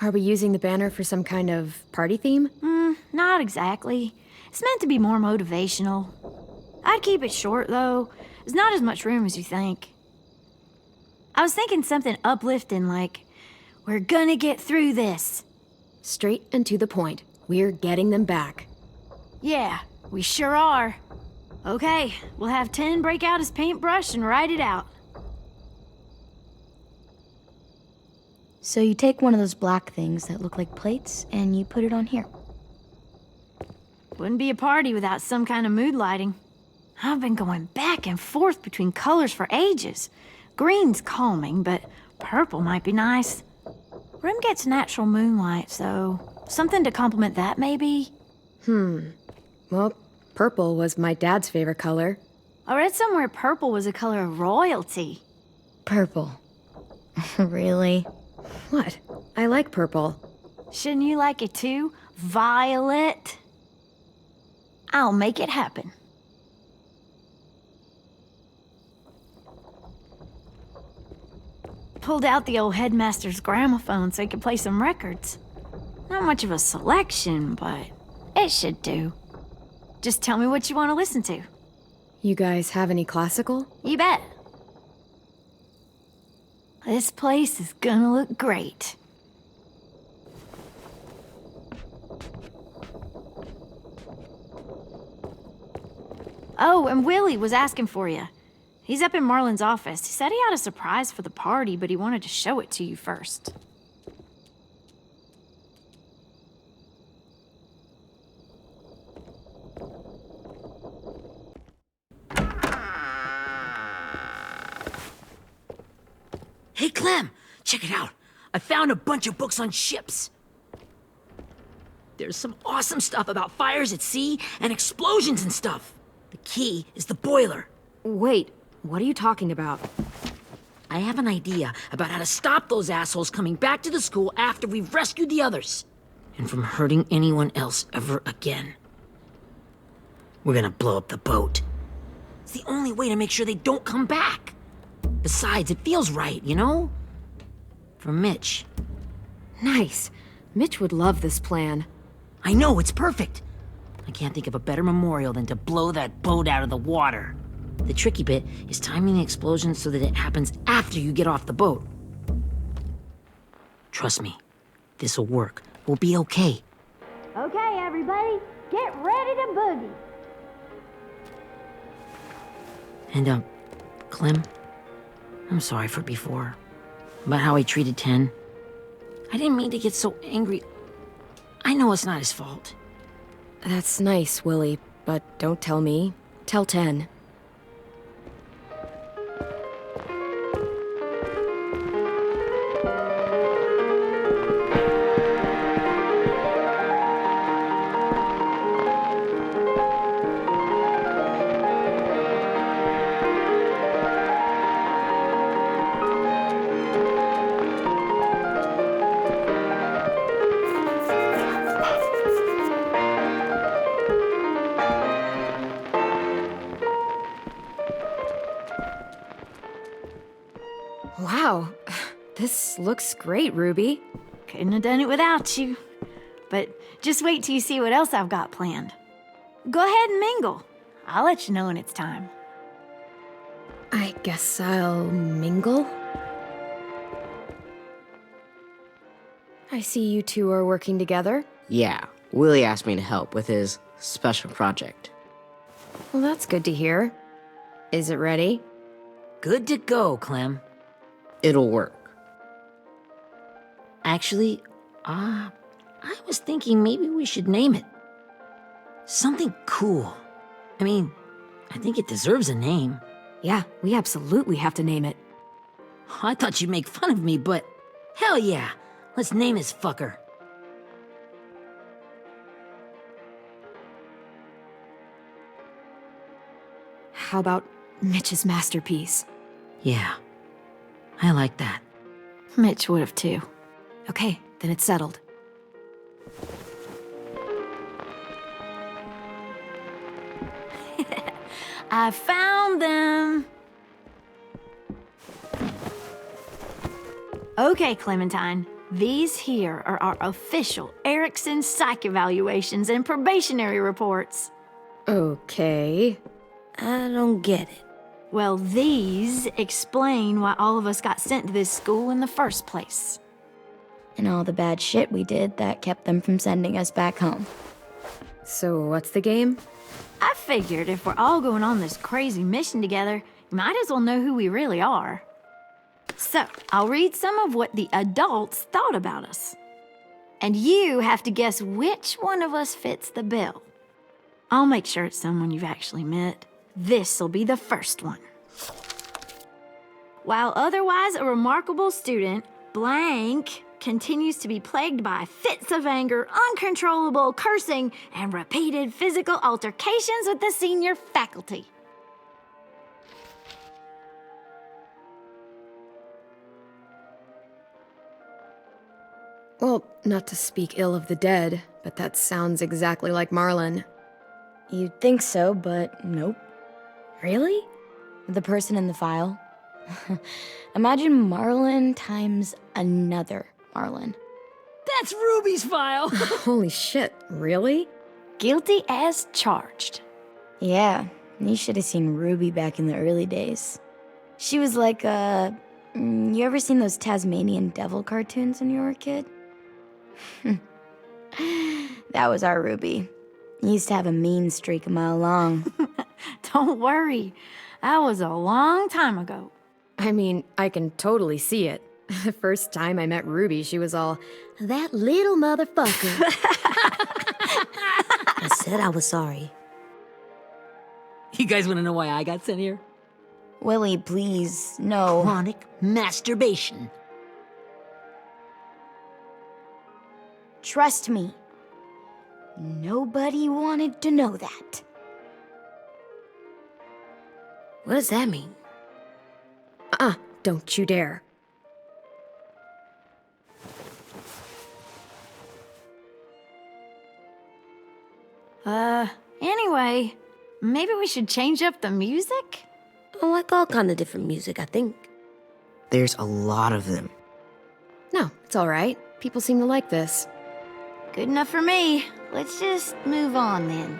Are we using the banner for some kind of party theme? Not exactly. It's meant to be more motivational. I'd keep it short, though. There's not as much room as you think. I was thinking something uplifting like, we're gonna get through this. Straight and to the point. We're getting them back. Yeah, we sure are. Okay, we'll have 10 break out his paintbrush and write it out. So you take one of those black things that look like plates and you put it on here. Wouldn't be a party without some kind of mood lighting. I've been going back and forth between colors for ages. Green's calming, but purple might be nice. Room gets natural moonlight, so something to complement that maybe. Well, purple was my dad's favorite color. I read somewhere purple was a color of royalty. Purple. Really? What? I like purple. Shouldn't you like it too? Violet? I'll make it happen. Pulled out the old headmaster's gramophone so he could play some records. Not much of a selection, but it should do. Just tell me what you want to listen to. You guys have any classical? You bet. This place is gonna look great. Oh, and Willie was asking for you. He's up in Marlin's office. He said he had a surprise for the party, but he wanted to show it to you first. Hey, Clem, check it out. I found a bunch of books on ships. There's some awesome stuff about fires at sea and explosions and stuff. The key is the boiler. Wait, what are you talking about? I have an idea about how to stop those assholes coming back to the school after we've rescued the others. And from hurting anyone else ever again. We're gonna blow up the boat. It's the only way to make sure they don't come back. Besides, it feels right, you know? For Mitch. Nice. Mitch would love this plan. I know, it's perfect. I can't think of a better memorial than to blow that boat out of the water. The tricky bit is timing the explosion so that it happens after you get off the boat. Trust me, this'll work. We'll be okay. Okay, everybody, get ready to boogie. And, Clem, I'm sorry for before. About how I treated Ten. I didn't mean to get so angry. I know it's not his fault. That's nice, Willie, but don't tell me. Tell 10. Wow, this looks great, Ruby. Couldn't have done it without you. But just wait till you see what else I've got planned. Go ahead and mingle. I'll let you know when it's time. I guess I'll mingle? I see you two are working together. Yeah, Willie asked me to help with his special project. Well, that's good to hear. Is it ready? Good to go, Clem. It'll work. Actually, I was thinking maybe we should name it. Something cool. I mean, I think it deserves a name. Yeah, we absolutely have to name it. I thought you'd make fun of me, but hell yeah. Let's name this fucker. How about Mitch's masterpiece? Yeah, I like that. Mitch would have too. Okay, then it's settled. I found them. Okay, Clementine. These here are our official Erickson psych evaluations and probationary reports. Okay. I don't get it. Well, these explain why all of us got sent to this school in the first place. And all the bad shit we did that kept them from sending us back home. So what's the game? I figured if we're all going on this crazy mission together, you might as well know who we really are. So, I'll read some of what the adults thought about us. And you have to guess which one of us fits the bill. I'll make sure it's someone you've actually met. This'll be the first one. While otherwise a remarkable student, blank continues to be plagued by fits of anger, uncontrollable cursing, and repeated physical altercations with the senior faculty. Well, not to speak ill of the dead, but that sounds exactly like Marlon. You'd think so, but nope. Really? The person in the file. Imagine Marlon times another Marlon. That's Ruby's file. Holy shit, really? Guilty as charged. Yeah, you should have seen Ruby back in the early days. She was like, you ever seen those Tasmanian devil cartoons when you were a kid? That was our Ruby. He used to have a mean streak a mile long. Don't worry, that was a long time ago. I mean, I can totally see it. The first time I met Ruby, she was all, that little motherfucker. I said I was sorry. You guys want to know why I got sent here? Willie, please, no. Chronic masturbation. Trust me. Nobody wanted to know that. What does that mean? Don't you dare. Anyway, maybe we should change up the music? I like all kind of different music, I think. There's a lot of them. No, it's all right. People seem to like this. Good enough for me. Let's just move on then.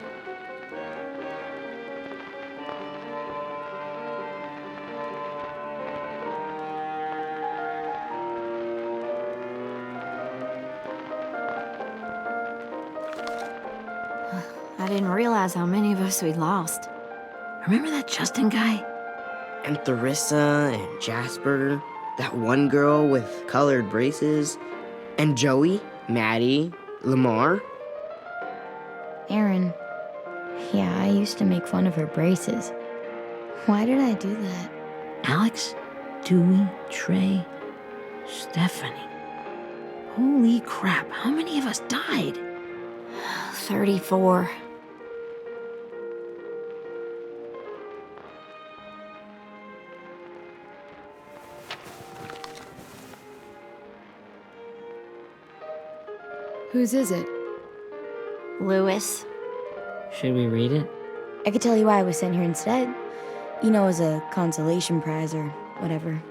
I didn't realize how many of us we'd lost. Remember that Justin guy? And Theresa and Jasper, that one girl with colored braces, and Joey, Maddie, Lamar. Aaron. Yeah, I used to make fun of her braces. Why did I do that? Alex, Dewey, Trey, Stephanie. Holy crap, how many of us died? 34. Whose is it? Lewis. Should we read it? I could tell you why I was sent here instead. You know, as a consolation prize or whatever.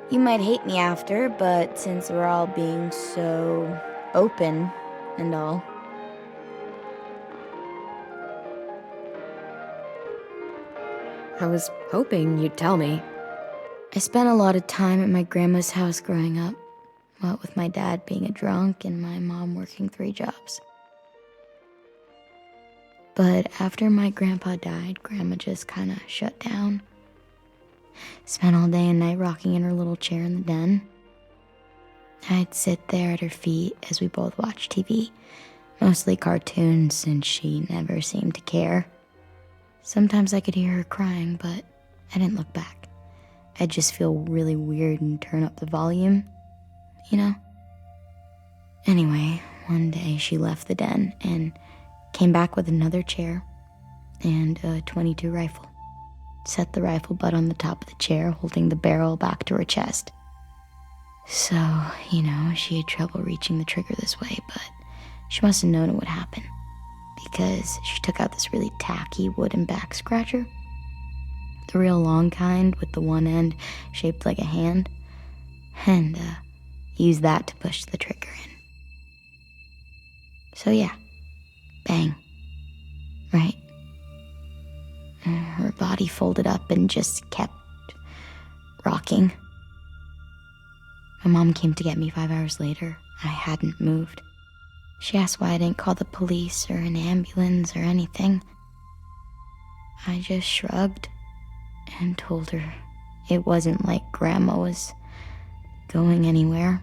You might hate me after, but since we're all being so open and all. I was hoping you'd tell me. I spent a lot of time at my grandma's house growing up. What with my dad being a drunk and my mom working 3 jobs. But after my grandpa died, Grandma just kind of shut down. Spent all day and night rocking in her little chair in the den. I'd sit there at her feet as we both watched TV, mostly cartoons since she never seemed to care. Sometimes I could hear her crying, but I didn't look back. I'd just feel really weird and turn up the volume, you know? Anyway, one day she left the den and came back with another chair and a .22 rifle. Set the rifle butt on the top of the chair, holding the barrel back to her chest. So, you know, she had trouble reaching the trigger this way, but she must have known it would happen, because she took out this really tacky wooden back scratcher, the real long kind with the one end shaped like a hand, and used that to push the trigger in. So yeah, bang, right? Her body folded up and just kept rocking. My mom came to get me 5 hours later. I hadn't moved. She asked why I didn't call the police or an ambulance or anything. I just shrugged and told her it wasn't like Grandma was going anywhere.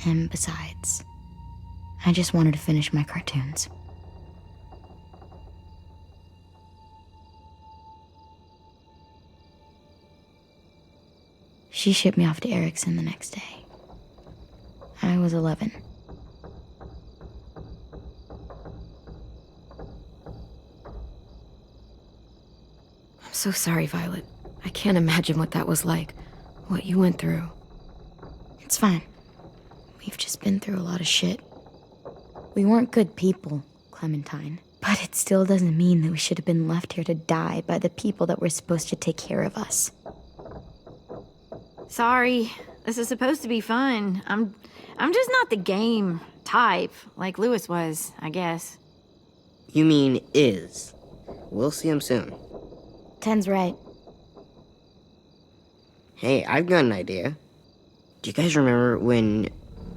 And besides, I just wanted to finish my cartoons. She shipped me off to Erickson the next day. I was 11. I'm so sorry, Violet. I can't imagine what that was like, what you went through. It's fine. We've just been through a lot of shit. We weren't good people, Clementine. But it still doesn't mean that we should have been left here to die by the people that were supposed to take care of us. Sorry, this is supposed to be fun. I'm just not the game type, like Lewis was, I guess. You mean is. We'll see him soon. Ten's right. Hey, I've got an idea. Do you guys remember when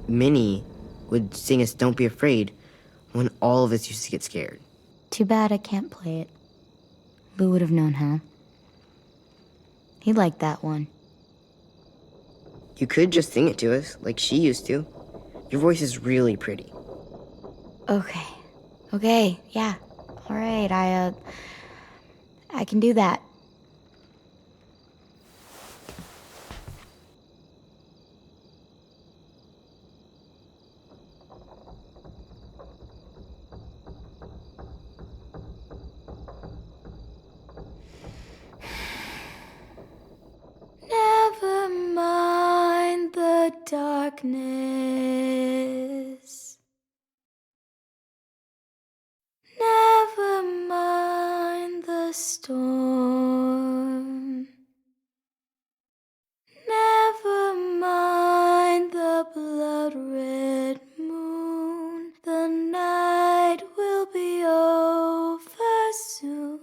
Minnie would sing us Don't Be Afraid when all of us used to get scared? Too bad I can't play it. Lou would have known how. He liked that one. You could just sing it to us, like she used to. Your voice is really pretty. Okay, yeah. All right, I can do that. Never mind the darkness. Never mind the storm. Never mind the blood-red moon. The night will be over soon.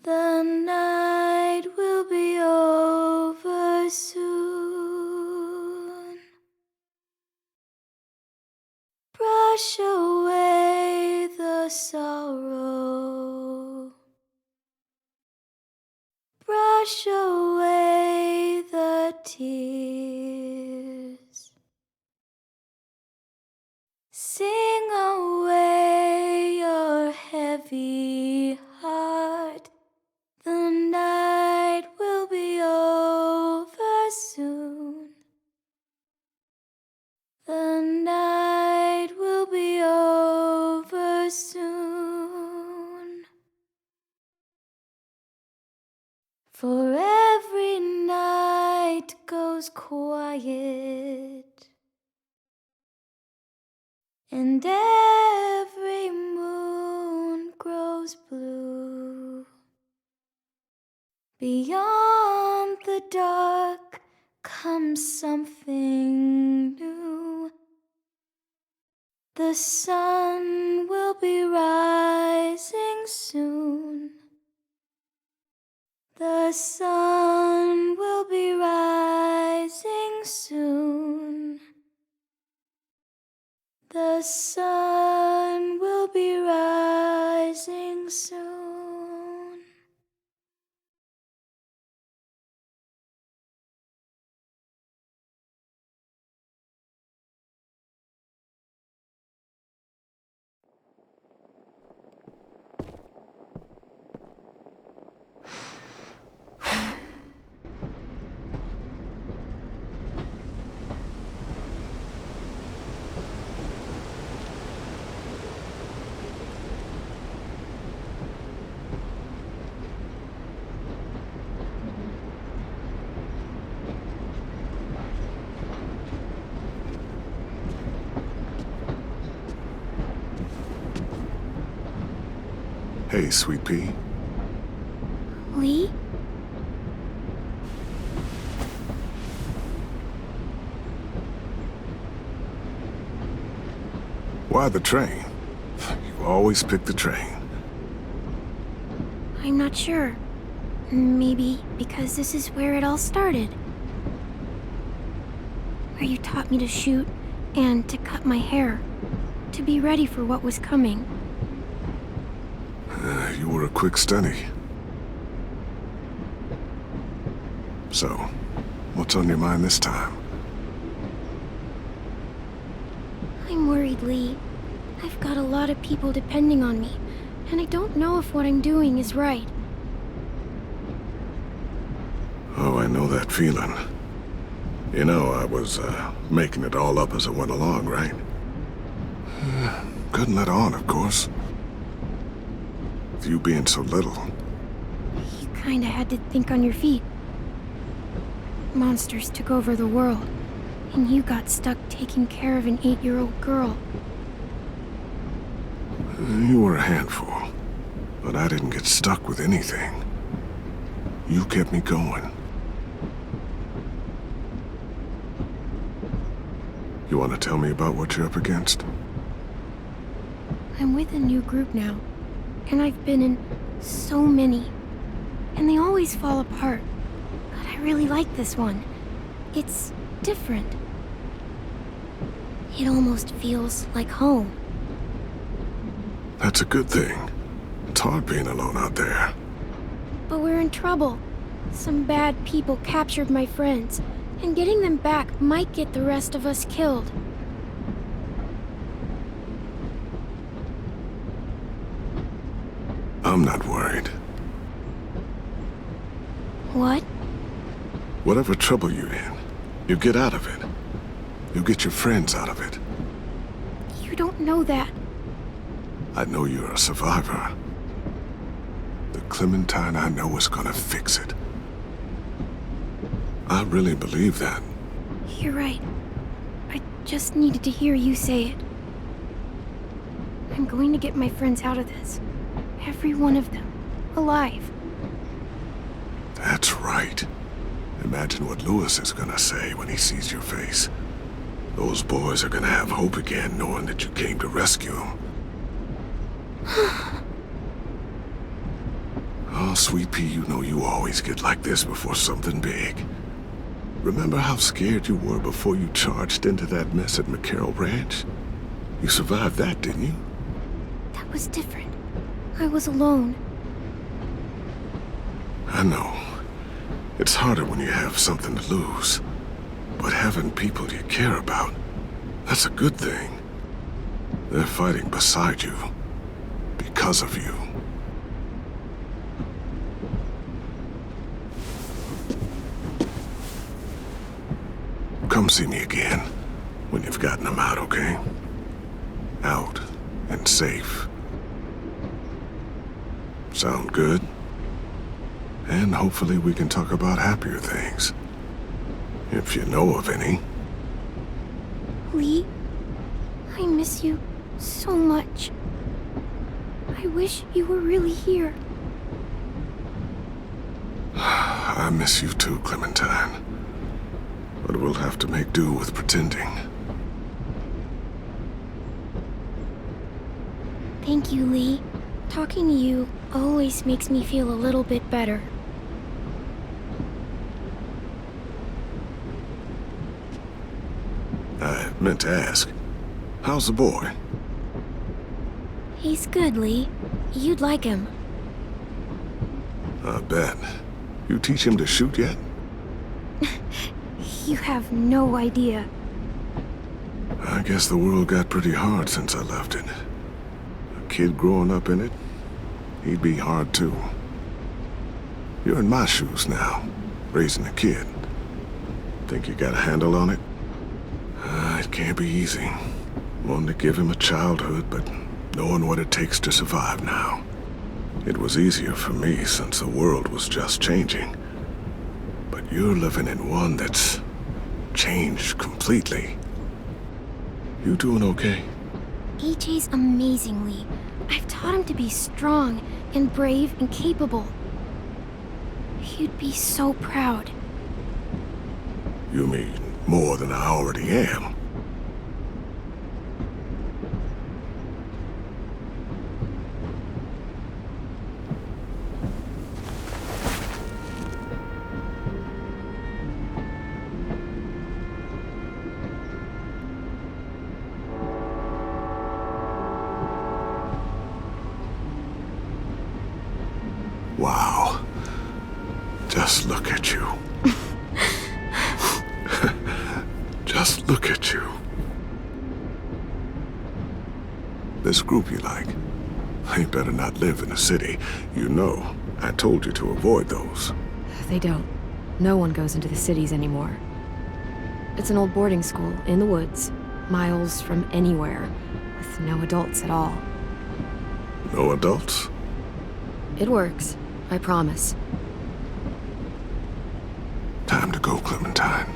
The night will be over soon. Brush away the sorrow. Brush away the tears. Sing away your heavy heart. The night will be over soon. The night will be over soon. For every night goes quiet, and every moon grows blue. Beyond the dark comes something new. The sun will be rising soon. The sun will be rising soon. The sun will be rising soon. Hey, Sweet Pea. Lee? Why the train? You always pick the train. I'm not sure. Maybe because this is where it all started. Where you taught me to shoot and to cut my hair. To be ready for what was coming. You were a quick study. So, what's on your mind this time? I'm worried, Lee. I've got a lot of people depending on me, and I don't know if what I'm doing is right. Oh, I know that feeling. You know, I was making it all up as I went along, right? Couldn't let on, of course. With you being so little. You kinda had to think on your feet. Monsters took over the world, and you got stuck taking care of an 8-year-old girl. You were a handful, but I didn't get stuck with anything. You kept me going. You want to tell me about what you're up against? I'm with a new group now, and I've been in so many, and they always fall apart. But I really like this one. It's different. It almost feels like home. That's a good thing. It's hard being alone out there. But we're in trouble. Some bad people captured my friends, and getting them back might get the rest of us killed. I'm not worried. What? Whatever trouble you're in, you get out of it. You get your friends out of it. You don't know that. I know you're a survivor. The Clementine I know is gonna fix it. I really believe that. You're right. I just needed to hear you say it. I'm going to get my friends out of this. Every one of them. Alive. That's right. Imagine what Lewis is gonna say when he sees your face. Those boys are gonna have hope again, knowing that you came to rescue them. Oh, Sweet Pea, you know you always get like this before something big. Remember how scared you were before you charged into that mess at McCarroll Ranch? You survived that, didn't you? That was different. I was alone. I know. It's harder when you have something to lose. But having people you care about, that's a good thing. They're fighting beside you. Because of you. Come see me again when you've gotten them out, okay? Out and safe. Sound good? And hopefully we can talk about happier things. If you know of any. Lee, I miss you so much. I wish you were really here. I miss you too, Clementine. But we'll have to make do with pretending. Thank you, Lee. Talking to you always makes me feel a little bit better. I meant to ask, how's the boy? He's good, Lee. You'd like him. I bet. You teach him to shoot yet? You have no idea. I guess the world got pretty hard since I left it. A kid growing up in it, he'd be hard too. You're in my shoes now, raising a kid. Think you got a handle on it? It can't be easy. Wanting to give him a childhood, but knowing what it takes to survive now. It was easier for me since the world was just changing. But you're living in one that's changed completely. You doing okay? AJ's amazing, Lee. I've taught him to be strong and brave and capable. He'd be so proud. You mean more than I already am? Wow. Just look at you. Just look at you. This group you like, they better not live in the city. You know, I told you to avoid those. They don't. No one goes into the cities anymore. It's an old boarding school in the woods, miles from anywhere, with no adults at all. No adults? It works, I promise. Time to go, Clementine.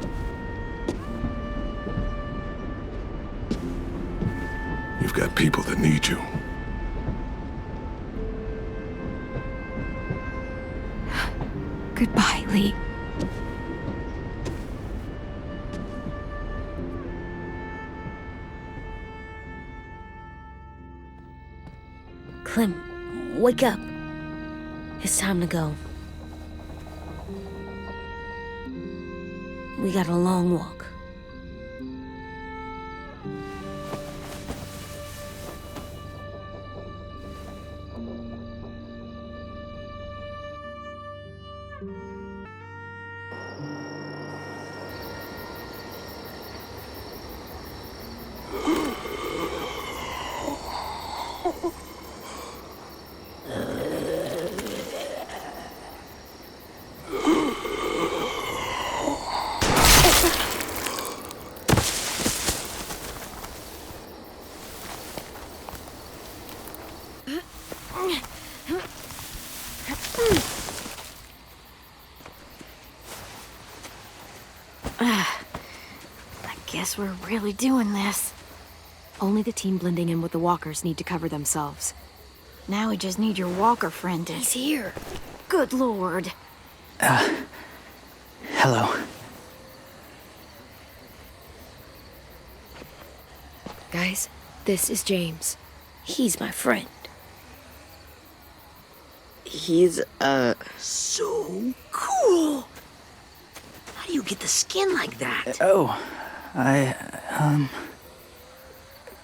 You've got people that need you. Goodbye, Lee. Clem, wake up. It's time to go. We got a long walk. Guess we're really doing this. Only the team blending in with the walkers need to cover themselves. Now we just need your walker friend to... He's here. Good lord. Hello. Guys, this is James. He's my friend. He's, So cool! How do you get the skin like that?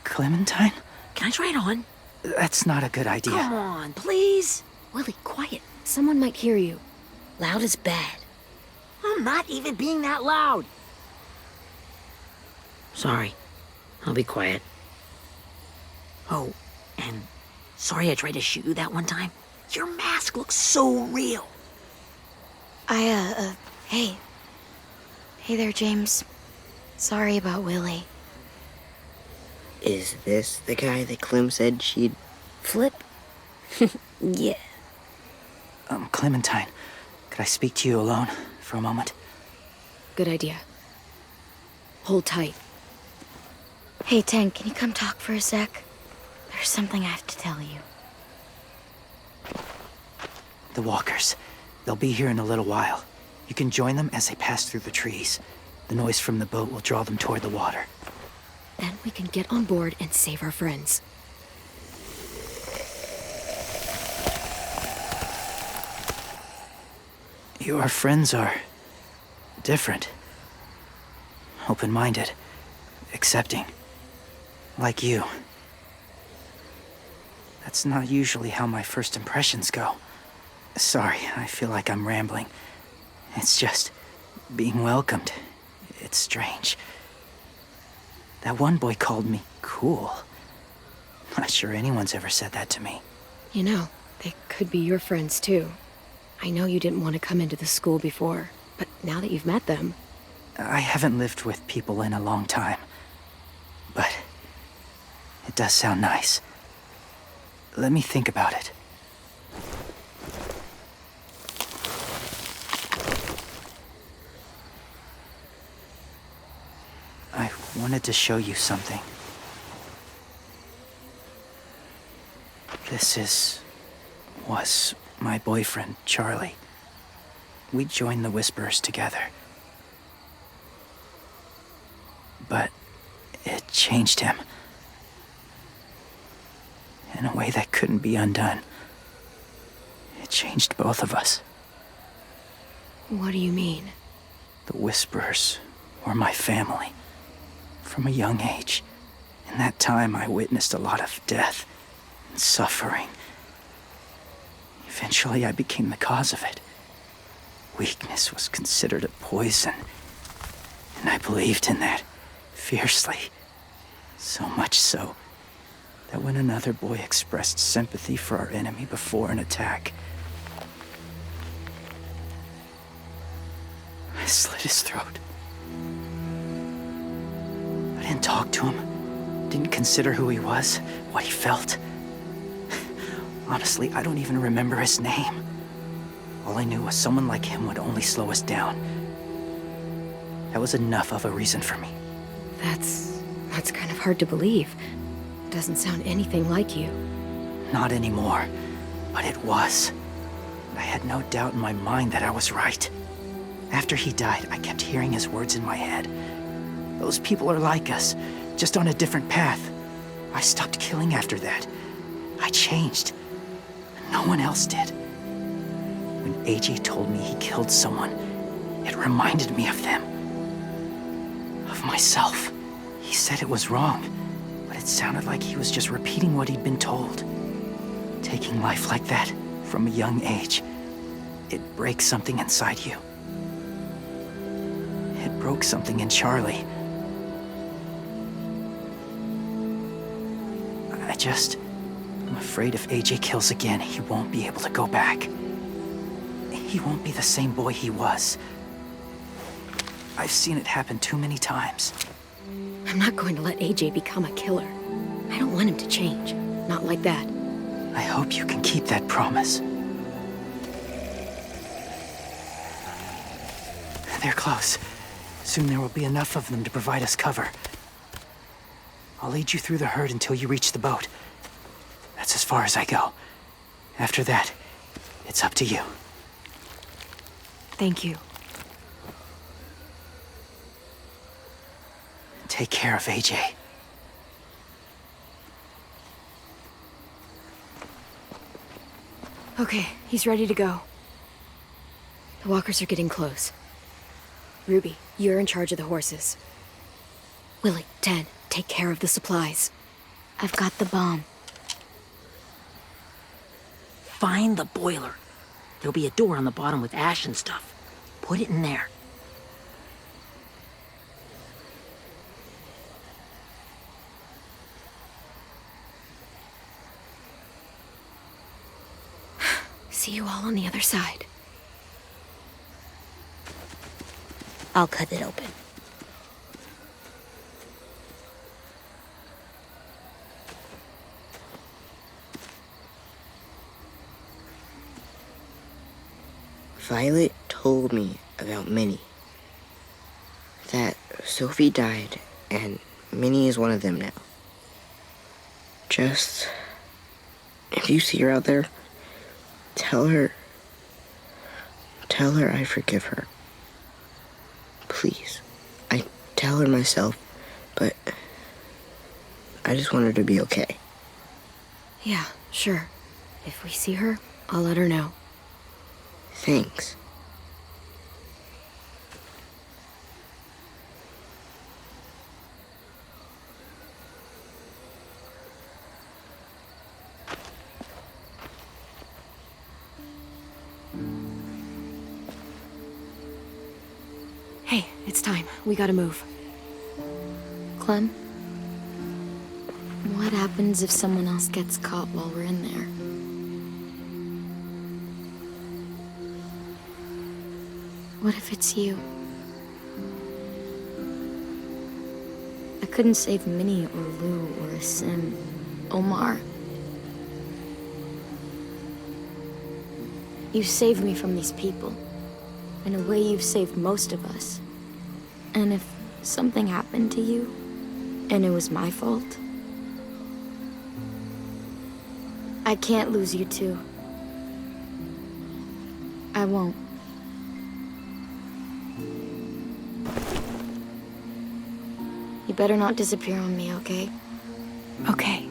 Clementine? Can I try it on? That's not a good idea. Come on, please. Willie, quiet. Someone might hear you. Loud is bad. I'm not even being that loud. Sorry. I'll be quiet. Oh, and sorry I tried to shoot you that one time. Your mask looks so real. Hey. Hey there, James. Sorry about Willie. is this the guy that Clem said she'd flip? Yeah. Clementine, could I speak to you alone for a moment? Good idea. Hold tight. Hey, Tank, can you come talk for a sec? There's something I have to tell you. The walkers. They'll be here in a little while. You can join them as they pass through the trees. The noise from the boat will draw them toward the water. Then we can get on board and save our friends. Your friends are different. Open-minded. Accepting. Like you. That's not usually how my first impressions go. Sorry, I feel like I'm rambling. It's just being welcomed. It's strange. That one boy called me cool. Not sure anyone's ever said that to me. You know, they could be your friends too. I know you didn't want to come into the school before, but now that you've met them... I haven't lived with people in a long time. But it does sound nice. Let me think about it. I wanted to show you something. This was my boyfriend, Charlie. We joined the Whisperers together. But it changed him. In a way that couldn't be undone. It changed both of us. What do you mean? The Whisperers were my family. From a young age. In that time, I witnessed a lot of death and suffering. Eventually, I became the cause of it. Weakness was considered a poison. And I believed in that fiercely. So much so that when another boy expressed sympathy for our enemy before an attack, I slit his throat. didn't talk to him. Didn't consider who he was, what he felt. Honestly, I don't even remember his name. All I knew was someone like him would only slow us down. That was enough of a reason for me. That's kind of hard to believe. Doesn't sound anything like you. Not anymore, but it was. I had no doubt in my mind that I was right. After he died, I kept hearing his words in my head. Those people are like us, just on a different path. I stopped killing after that. I changed. No one else did. When AJ told me he killed someone, it reminded me of them. Of myself. He said it was wrong, but it sounded like he was just repeating what he'd been told. Taking life like that, from a young age, it breaks something inside you. It broke something in Charlie. I'm afraid if AJ kills again, he won't be able to go back. He won't be the same boy he was. I've seen it happen too many times. I'm not going to let AJ become a killer. I don't want him to change. Not like that. I hope you can keep that promise. They're close. Soon there will be enough of them to provide us cover. I'll lead you through the herd until you reach the boat. That's as far as I go. After that, it's up to you. Thank you. Take care of AJ. Okay, he's ready to go. The walkers are getting close. Ruby, you're in charge of the horses. Willie, Ted, take care of the supplies. I've got the bomb. Find the boiler. There'll be a door on the bottom with ash and stuff. Put it in there. See you all on the other side. I'll cut it open. Violet told me about Minnie. That Sophie died, and Minnie is one of them now. Just, if you see her out there, tell her I forgive her. Please. I tell her myself, but I just want her to be okay. Yeah, sure. If we see her, I'll let her know. Thanks. Hey, it's time. We gotta move. Clem? What happens if someone else gets caught while we're in there? What if it's you? I couldn't save Minnie or Lou or Asim, Omar. You saved me from these people. In a way, you've saved most of us. And if something happened to you, and it was my fault, I can't lose you too. I won't. You better not disappear on me, okay? Okay.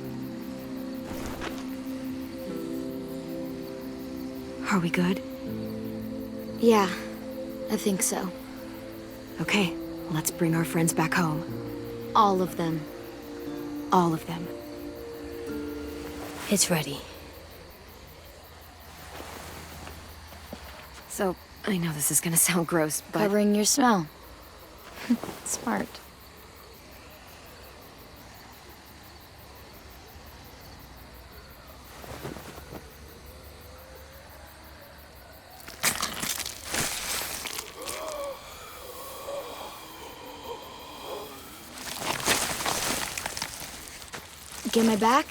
Are we good? Yeah, I think so. Okay, let's bring our friends back home. All of them. All of them. It's ready. So, I know this is gonna sound gross, but... Covering your smell. Smart. Get my back?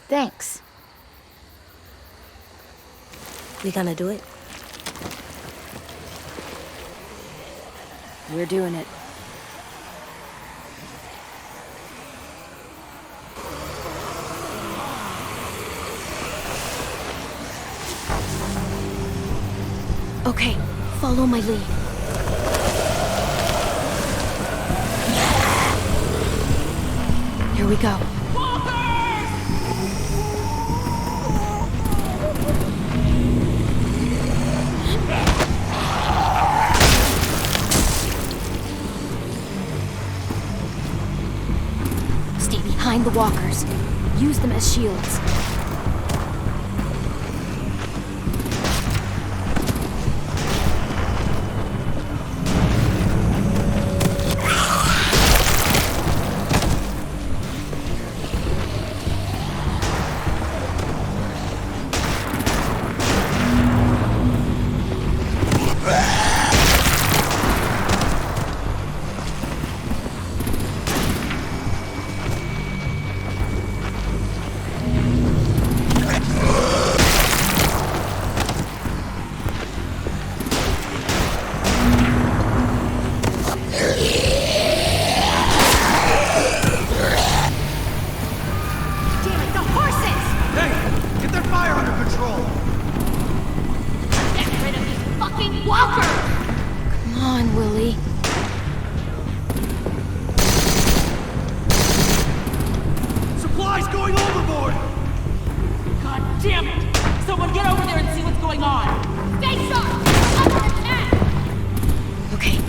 Thanks. We gonna do it? We're doing it. Okay, follow my lead. Here we go. Stay behind the walkers. Use them as shields.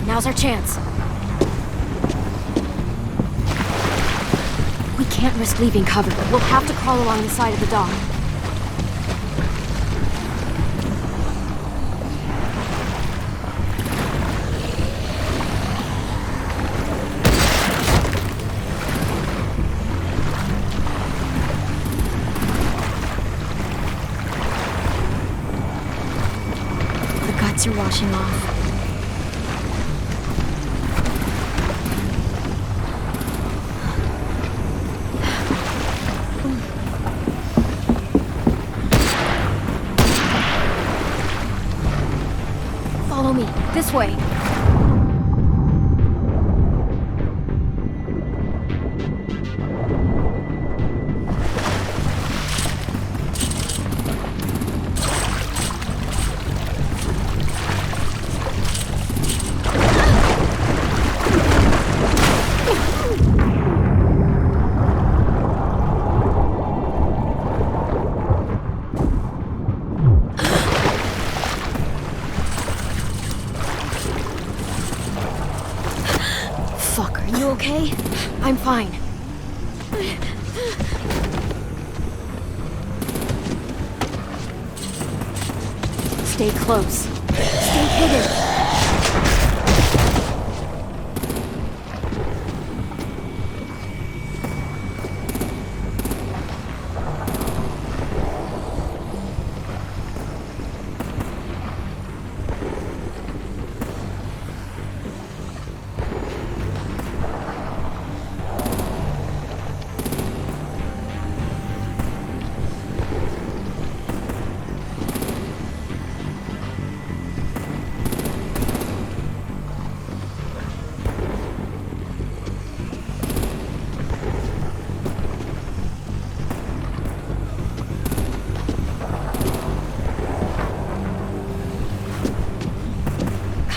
Now's our chance. We can't risk leaving cover. We'll have to crawl along the side of the dock. The guts are washing off. This way. Okay? I'm fine. Stay close. Stay hidden.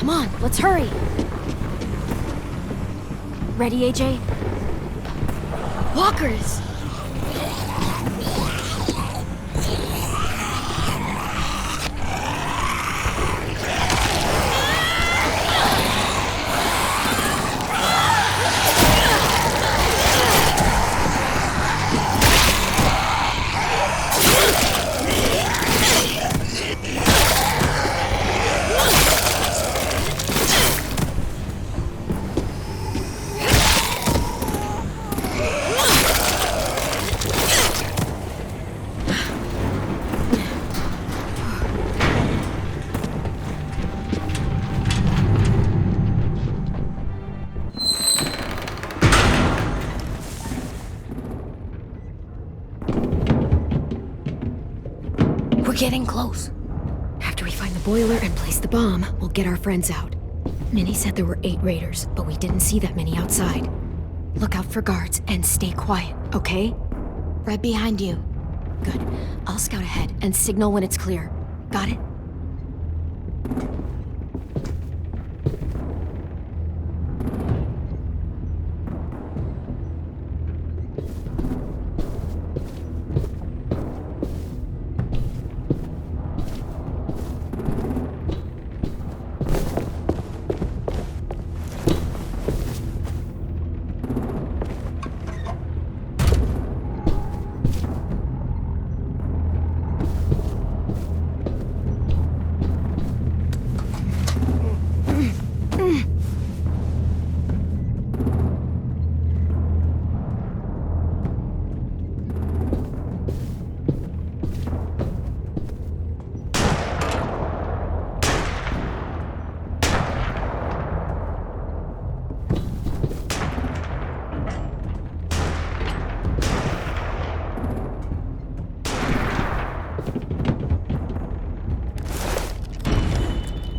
Come on, let's hurry. Ready, AJ? Walkers! getting close. After we find the boiler and place the bomb, we'll get our friends out. Minnie said there were 8 raiders, but we didn't see that many outside. Look out for guards and stay quiet, okay? Right behind you. Good. I'll scout ahead and signal when it's clear. Got it?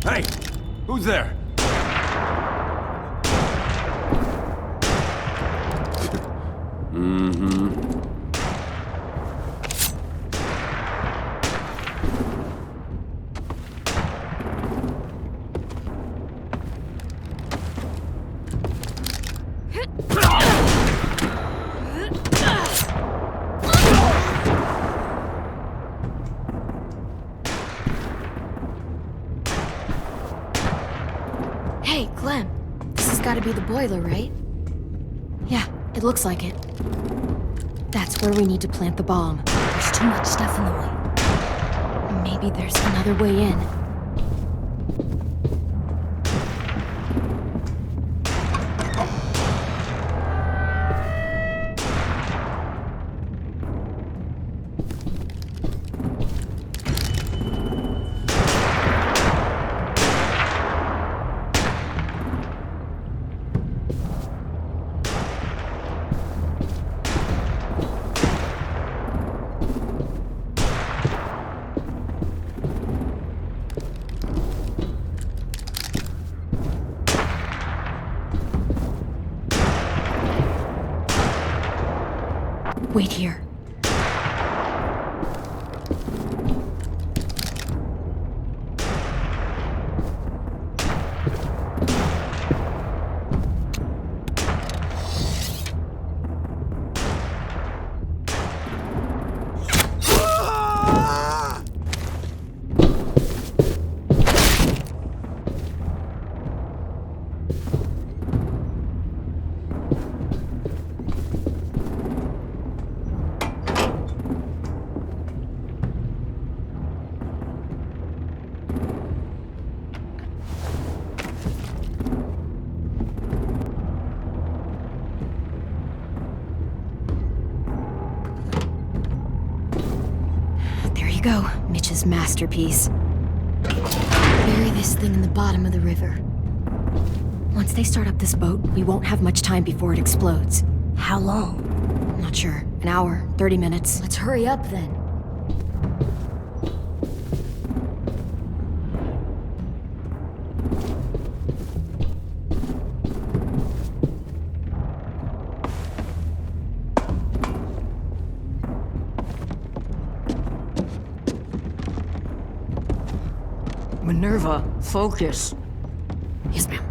Hey! Who's there? Hey, Clem. This has got to be the boiler, right? Yeah, it looks like it. That's where we need to plant the bomb. There's too much stuff in the way. Maybe there's another way in. Wait here. Go, Mitch's masterpiece. Bury this thing in the bottom of the river. Once they start up this boat, we won't have much time before it explodes. How long? Not sure. An hour, 30 minutes. Let's hurry up then. Minerva, focus. Yes, ma'am.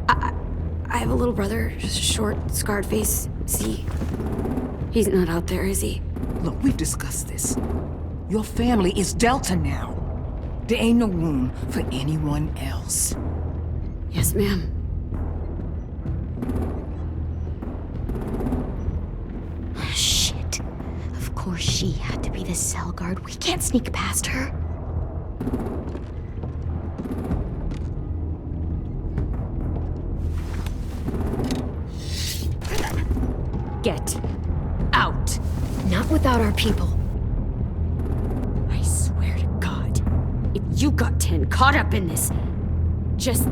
I have a little brother, just short, scarred face. See? He's not out there, is he? Look, we've discussed this. Your family is Delta now. There ain't no room for anyone else. Yes, ma'am. Shit. Of course she had to be the cell guard. We can't sneak past her. Get out. Not without our people. I swear to God, if you got 10 caught up in this, just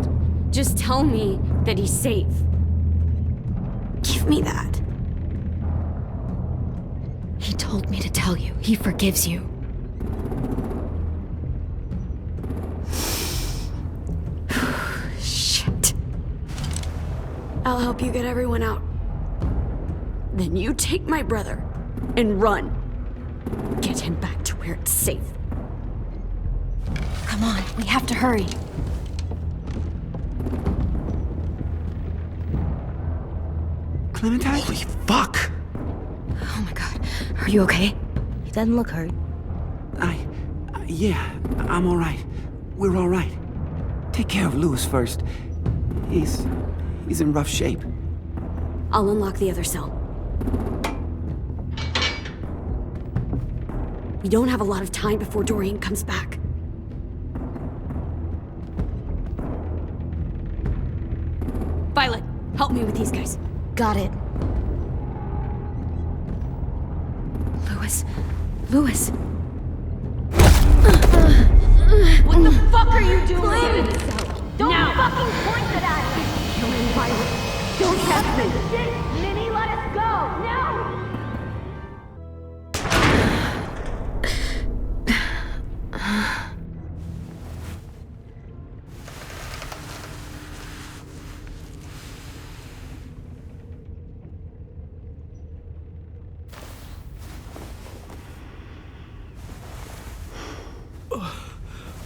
tell me that he's safe. Give me that. He He told me to tell you. He forgives you. Shit. I'll help you get everyone out. Then you take my brother and run. Get him back to where it's safe. Come on, we have to hurry. Clementine? Holy fuck! Oh my god. Are you okay? He doesn't look hurt. Yeah, I'm alright. We're alright. Take care of Louis first. He's in rough shape. I'll unlock the other cell. We don't have a lot of time before Dorian comes back. Violet, help me with these guys. Got it. Louis. What the fuck are you doing? Don't fucking point that at me! Killing Violet. Don't test me. Shit! Minnie, let us go! No!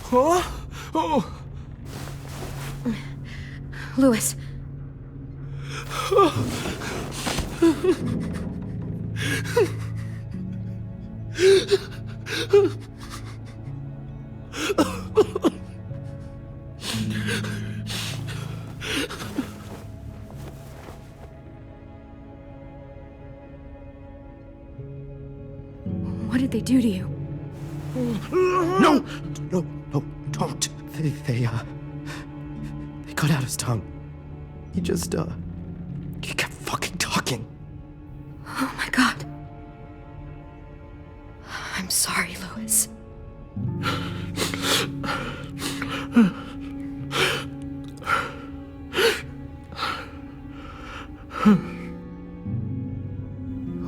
Huh? Oh. Louis. What did they do to you? No, don't. They cut out his tongue. He kept fucking talking. Oh my god. I'm sorry, Louis.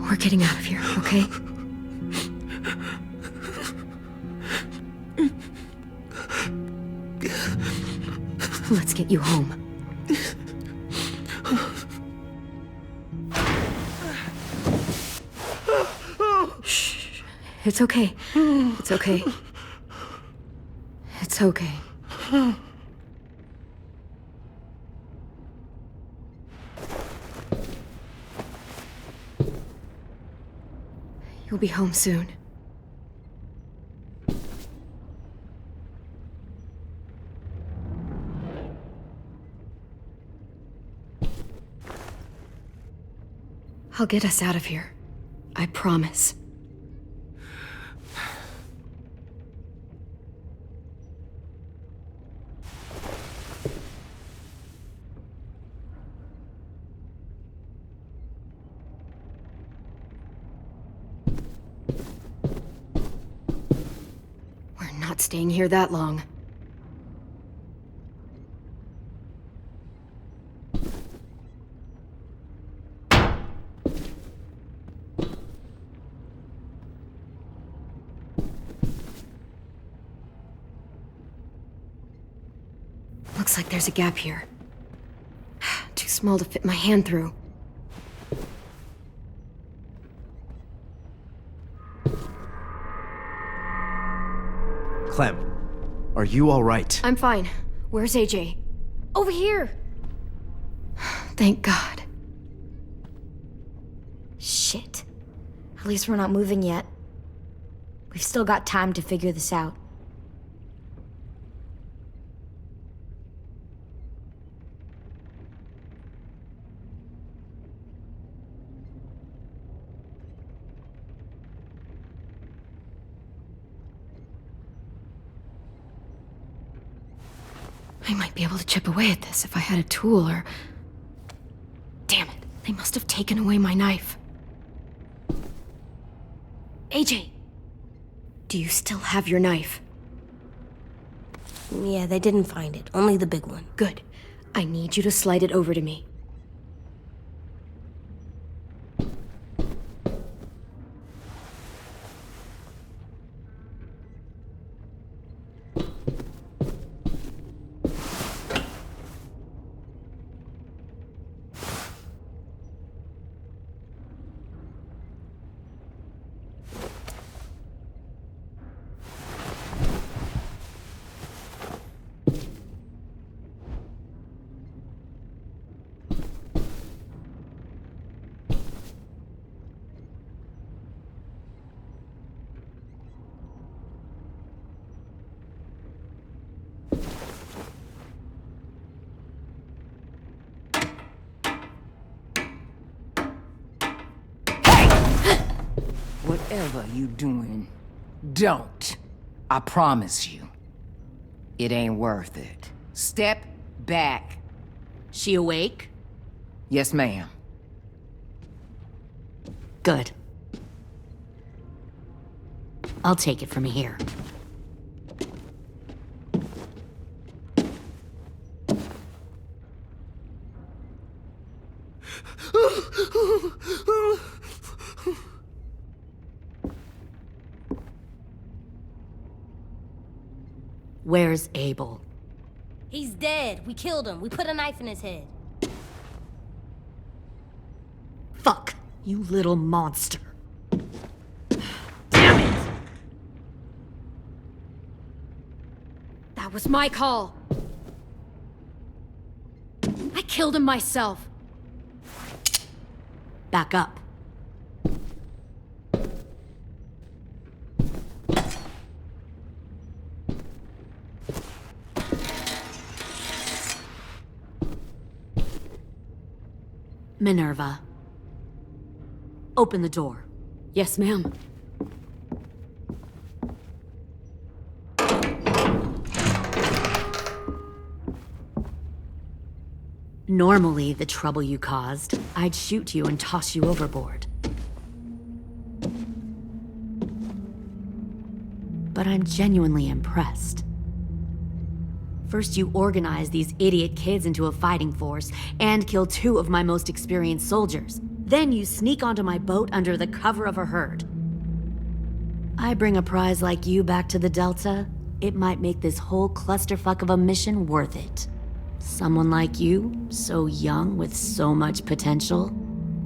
We're getting out of here, okay? Let's get you home. Shh. It's okay. It's okay. It's okay. You'll be home soon. I'll get us out of here. I promise. We're not staying here that long. Looks like there's a gap here. Too small to fit my hand through. Clem, are you all right? I'm fine. Where's AJ? Over here! Thank God. Shit. At least we're not moving yet. We've still got time to figure this out. I might be able to chip away at this if I had a tool or... Damn it, they must have taken away my knife. AJ! Do you still have your knife? Yeah, they didn't find it. Only the big one. Good. I need you to slide it over to me. Whatever you doing, don't. I promise you. It ain't worth it. Step back. She awake? Yes, ma'am. Good. I'll take it from here. Where's Abel? He's dead. We killed him. We put a knife in his head. Fuck, you little monster. Damn it! That was my call. I killed him myself. Back up. Minerva. Open the door. Yes, ma'am. Normally, the trouble you caused, I'd shoot you and toss you overboard. But I'm genuinely impressed. First, you organize these idiot kids into a fighting force and kill 2 of my most experienced soldiers. Then you sneak onto my boat under the cover of a herd. I bring a prize like you back to the Delta, it might make this whole clusterfuck of a mission worth it. Someone like you, so young with so much potential,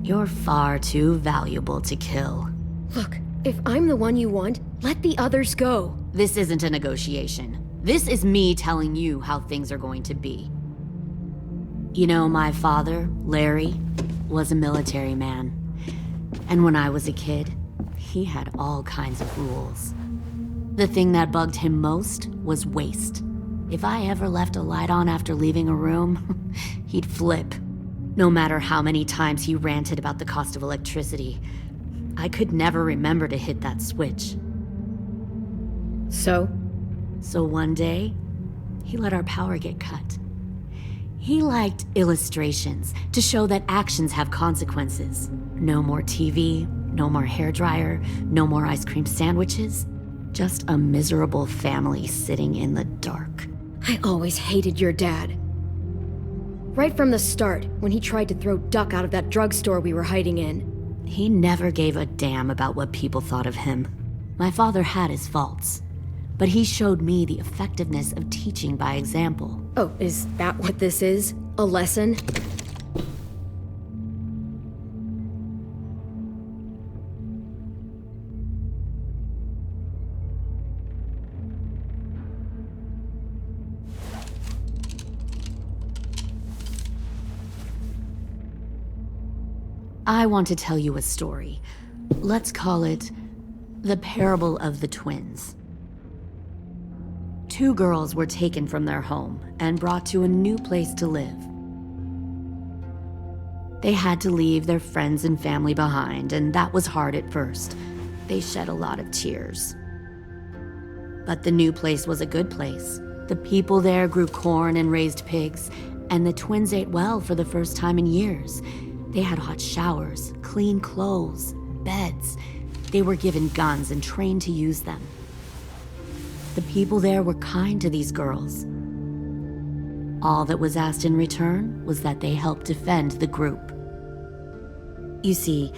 you're far too valuable to kill. Look, if I'm the one you want, let the others go. This isn't a negotiation. This is me telling you how things are going to be. You know, my father, Larry, was a military man. And when I was a kid, he had all kinds of rules. The thing that bugged him most was waste. If I ever left a light on after leaving a room, he'd flip. No matter how many times he ranted about the cost of electricity, I could never remember to hit that switch. So one day, he let our power get cut. He liked illustrations to show that actions have consequences. No more TV, no more hairdryer, no more ice cream sandwiches. Just a miserable family sitting in the dark. I always hated your dad. Right from the start, when he tried to throw Duck out of that drugstore we were hiding in. He never gave a damn about what people thought of him. My father had his faults, but he showed me the effectiveness of teaching by example. Oh, is that what this is? A lesson? I want to tell you a story. Let's call it the parable of the twins. 2 girls were taken from their home and brought to a new place to live. They had to leave their friends and family behind, and that was hard at first. They shed a lot of tears. But the new place was a good place. The people there grew corn and raised pigs, and the twins ate well for the first time in years. They had hot showers, clean clothes, beds. They were given guns and trained to use them. The people there were kind to these girls. All that was asked in return was that they help defend the group. You see,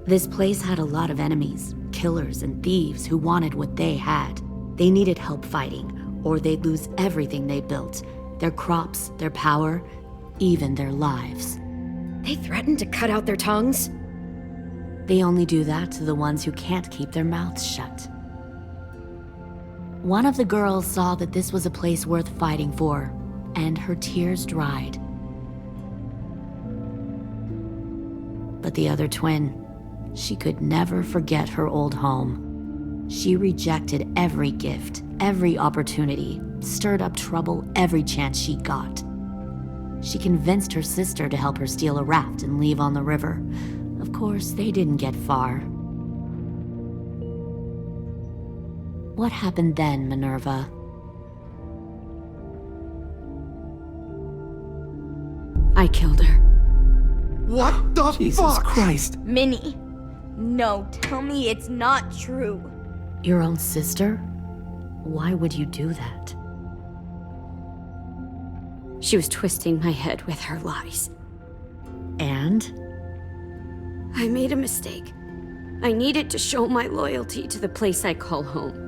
this place had a lot of enemies, killers and thieves who wanted what they had. They needed help fighting, or they'd lose everything they built, their crops, their power, even their lives. They threatened to cut out their tongues? They only do that to the ones who can't keep their mouths shut. One of the girls saw that this was a place worth fighting for, and her tears dried. But the other twin, she could never forget her old home. She rejected every gift, every opportunity, stirred up trouble every chance she got. She convinced her sister to help her steal a raft and leave on the river. Of course, they didn't get far. What happened then, Minerva? I killed her. What the Jesus fuck? Christ. Minnie, no, tell me it's not true. Your own sister? Why would you do that? She was twisting my head with her lies. And? I made a mistake. I needed to show my loyalty to the place I call home.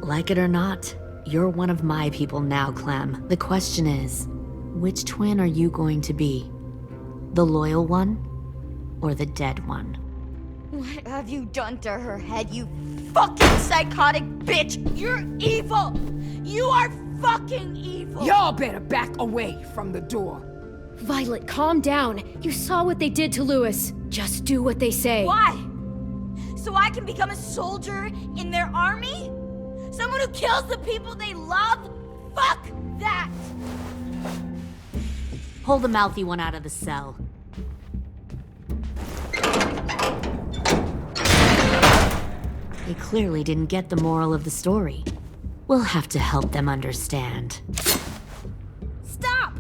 Like it or not, you're one of my people now, Clem. The question is, which twin are you going to be? The loyal one, or the dead one? What have you done to her head, you fucking psychotic bitch? You're evil! You are fucking evil! Y'all better back away from the door. Violet, calm down. You saw what they did to Louis. Just do what they say. Why? So I can become a soldier in their army? Someone who kills the people they love? Fuck that! Pull the mouthy one out of the cell. They clearly didn't get the moral of the story. We'll have to help them understand. Stop!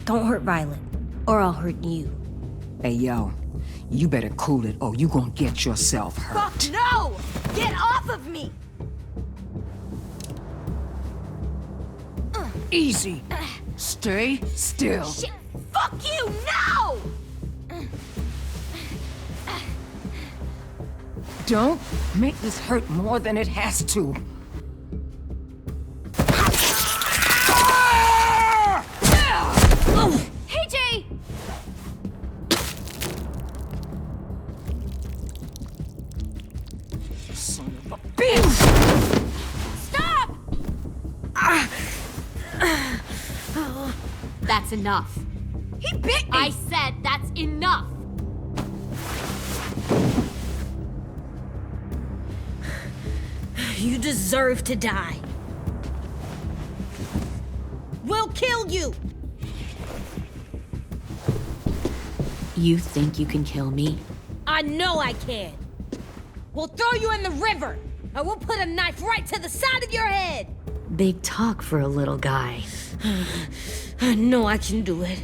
Don't hurt Violet, or I'll hurt you. Hey, yo, you better cool it or you gonna get yourself hurt. Fuck no! Get off of me! Easy. Stay still. Shit! Fuck you! No! Don't make this hurt more than it has to. Hey, Jay! Son of a bitch! Stop! That's enough. He bit me! I said that's enough! You deserve to die. We'll kill you! You think you can kill me? I know I can. We'll throw you in the river, and we'll put a knife right to the side of your head. Big talk for a little guy. I know I can do it.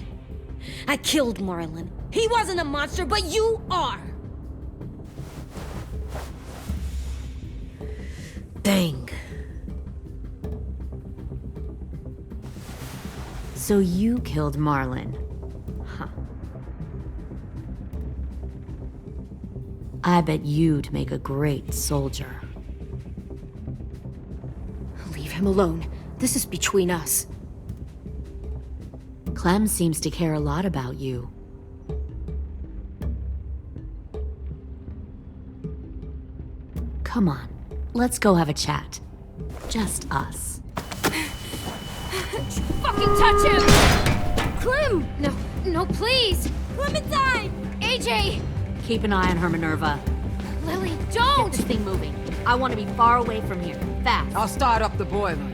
I killed Marlon. He wasn't a monster, but you are. Dang. So you killed Marlon. Huh. I bet you'd make a great soldier. Leave him alone. This is between us. Clem seems to care a lot about you. Come on, let's go have a chat. Just us. Fucking touch him! Clem! No, please! Clementine! AJ! Keep an eye on her, Minerva. Lily, Get don't! this thing moving. I want to be far away from here. Fast. I'll start up the boiler.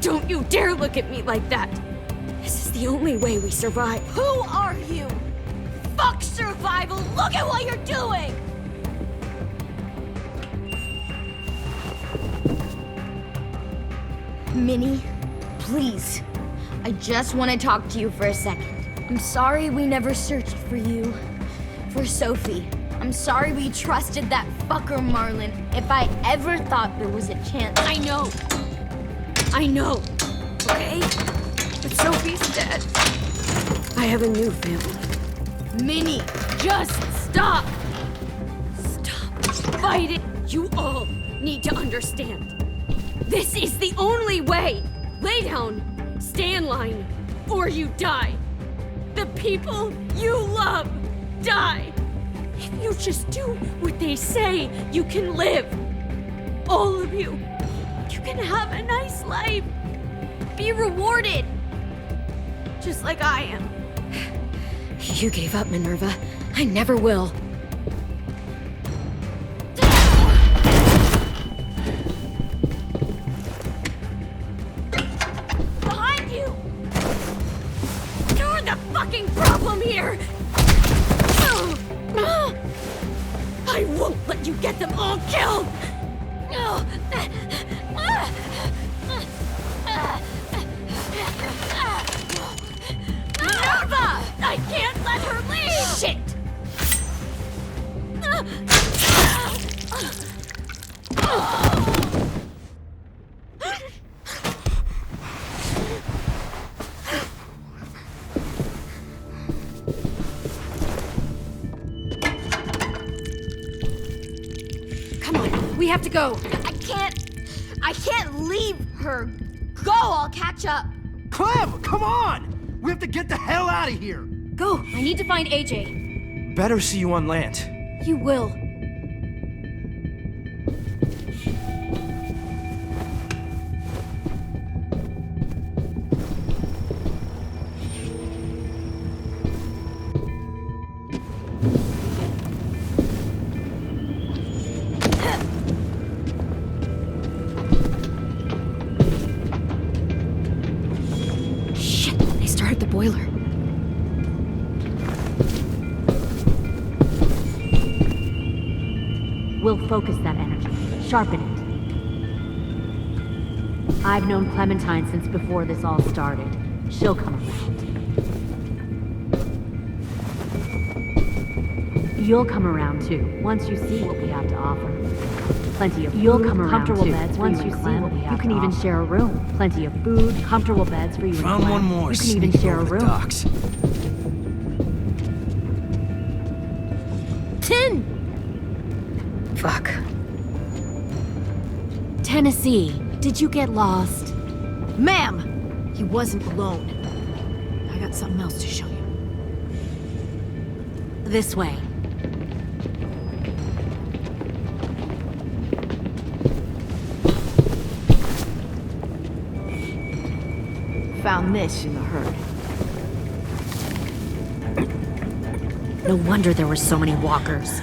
Don't you dare look at me like that! This is the only way we survive. Who are you? Fuck survival! Look at what you're doing! Minnie, please. I just want to talk to you for a second. I'm sorry we never searched for you. For Sophie. I'm sorry we trusted that fucker Marlon. If I ever thought there was a chance. I know, okay? But Sophie's dead. I have a new family. Minnie, Just stop! Stop fighting! You all need to understand. This is the only way! Lay down, stay in line, or you die. The people you love die. If you just do what they say, you can live. All of you. You can have a nice life. Be rewarded. Just like I am. You gave up, Minerva. I never will. behind you! You're the fucking problem here! get them all killed! Minerva! I can't let her leave! Shit! Come on, we have to go. I can't leave her. Go, I'll catch up. Clem, come on! We have to get the hell out of here! Go, I need to find AJ. Better see you on land. You will. Shit, they started the boiler. We'll focus that energy, sharpen it. I've known Clementine since before this all started. She'll come around. You'll come around too, once you see what we have to offer. Plenty of food, You'll come around comfortable too, beds once for you you see and what we Clem. have You can to even offer. share a room. Plenty of food, comfortable beds for you and Found Clem. one more. You can even sneak share a over the room. docks. 10! Fuck. Tennessee, did you get lost? Ma'am! He wasn't alone. I got something else to show you. This way. Found this in the herd. No wonder there were so many walkers.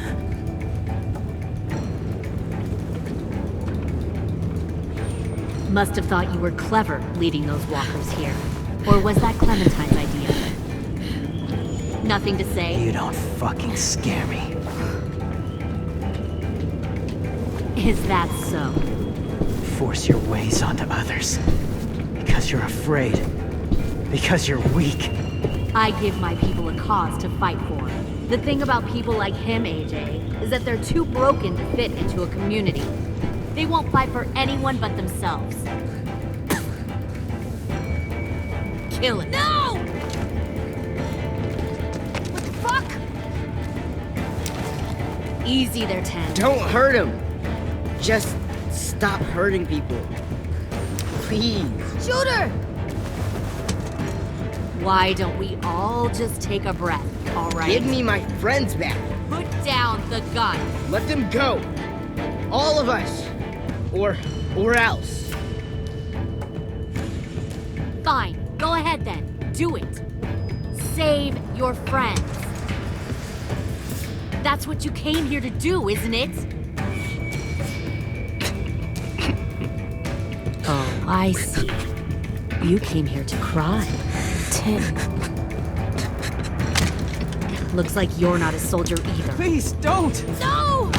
Must have thought you were clever leading those walkers here. Or was that Clementine's idea? Nothing to say? You don't fucking scare me. Is that so? Force your ways onto others. Because you're afraid. Because you're weak. I give my people a cause to fight for. The thing about people like him, AJ, is that they're too broken to fit into a community. They won't fight for anyone but themselves. Kill it. No! What the fuck? Easy there, 10. Don't hurt him. Just stop hurting people. Please. Shoot her! Why don't we all just take a breath, all right? Give me my friends back. Put down the gun. Let them go. All of us. Or else. Fine. Go ahead then. Do it. Save your friends. That's what you came here to do, isn't it? Oh, I see. You came here to cry. 10. Looks like you're not a soldier either. Please, don't! No!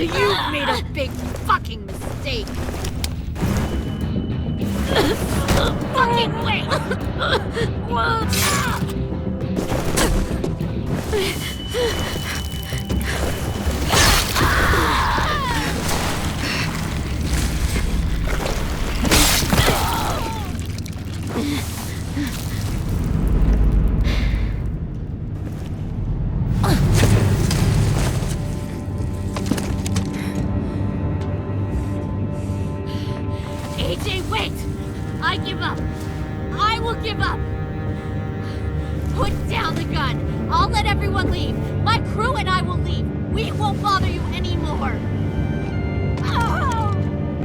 You made a big fucking mistake. Fucking wait! give up. Put down the gun. I'll let everyone leave. My crew and I will leave. We won't bother you anymore. Oh!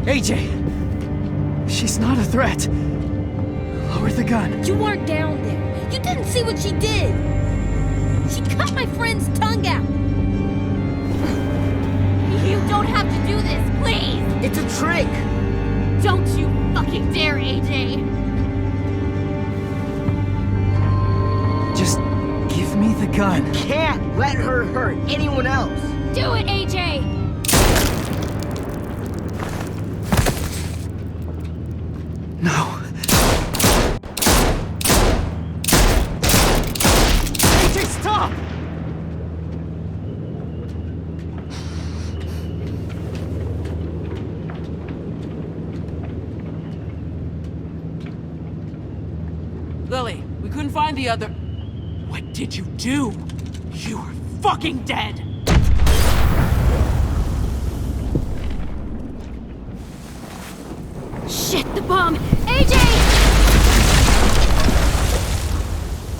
AJ! She's not a threat. Lower the gun. You weren't down there. You didn't see what she did. She cut my friend's tongue out. You don't have to do this, please! It's a trick! Don't you fucking dare, AJ! Just give me the gun. Can't let her hurt anyone else. Do it, AJ! No. AJ, stop! Lily, we couldn't find the other... What did you do? You were fucking dead! Shit, the bomb! AJ!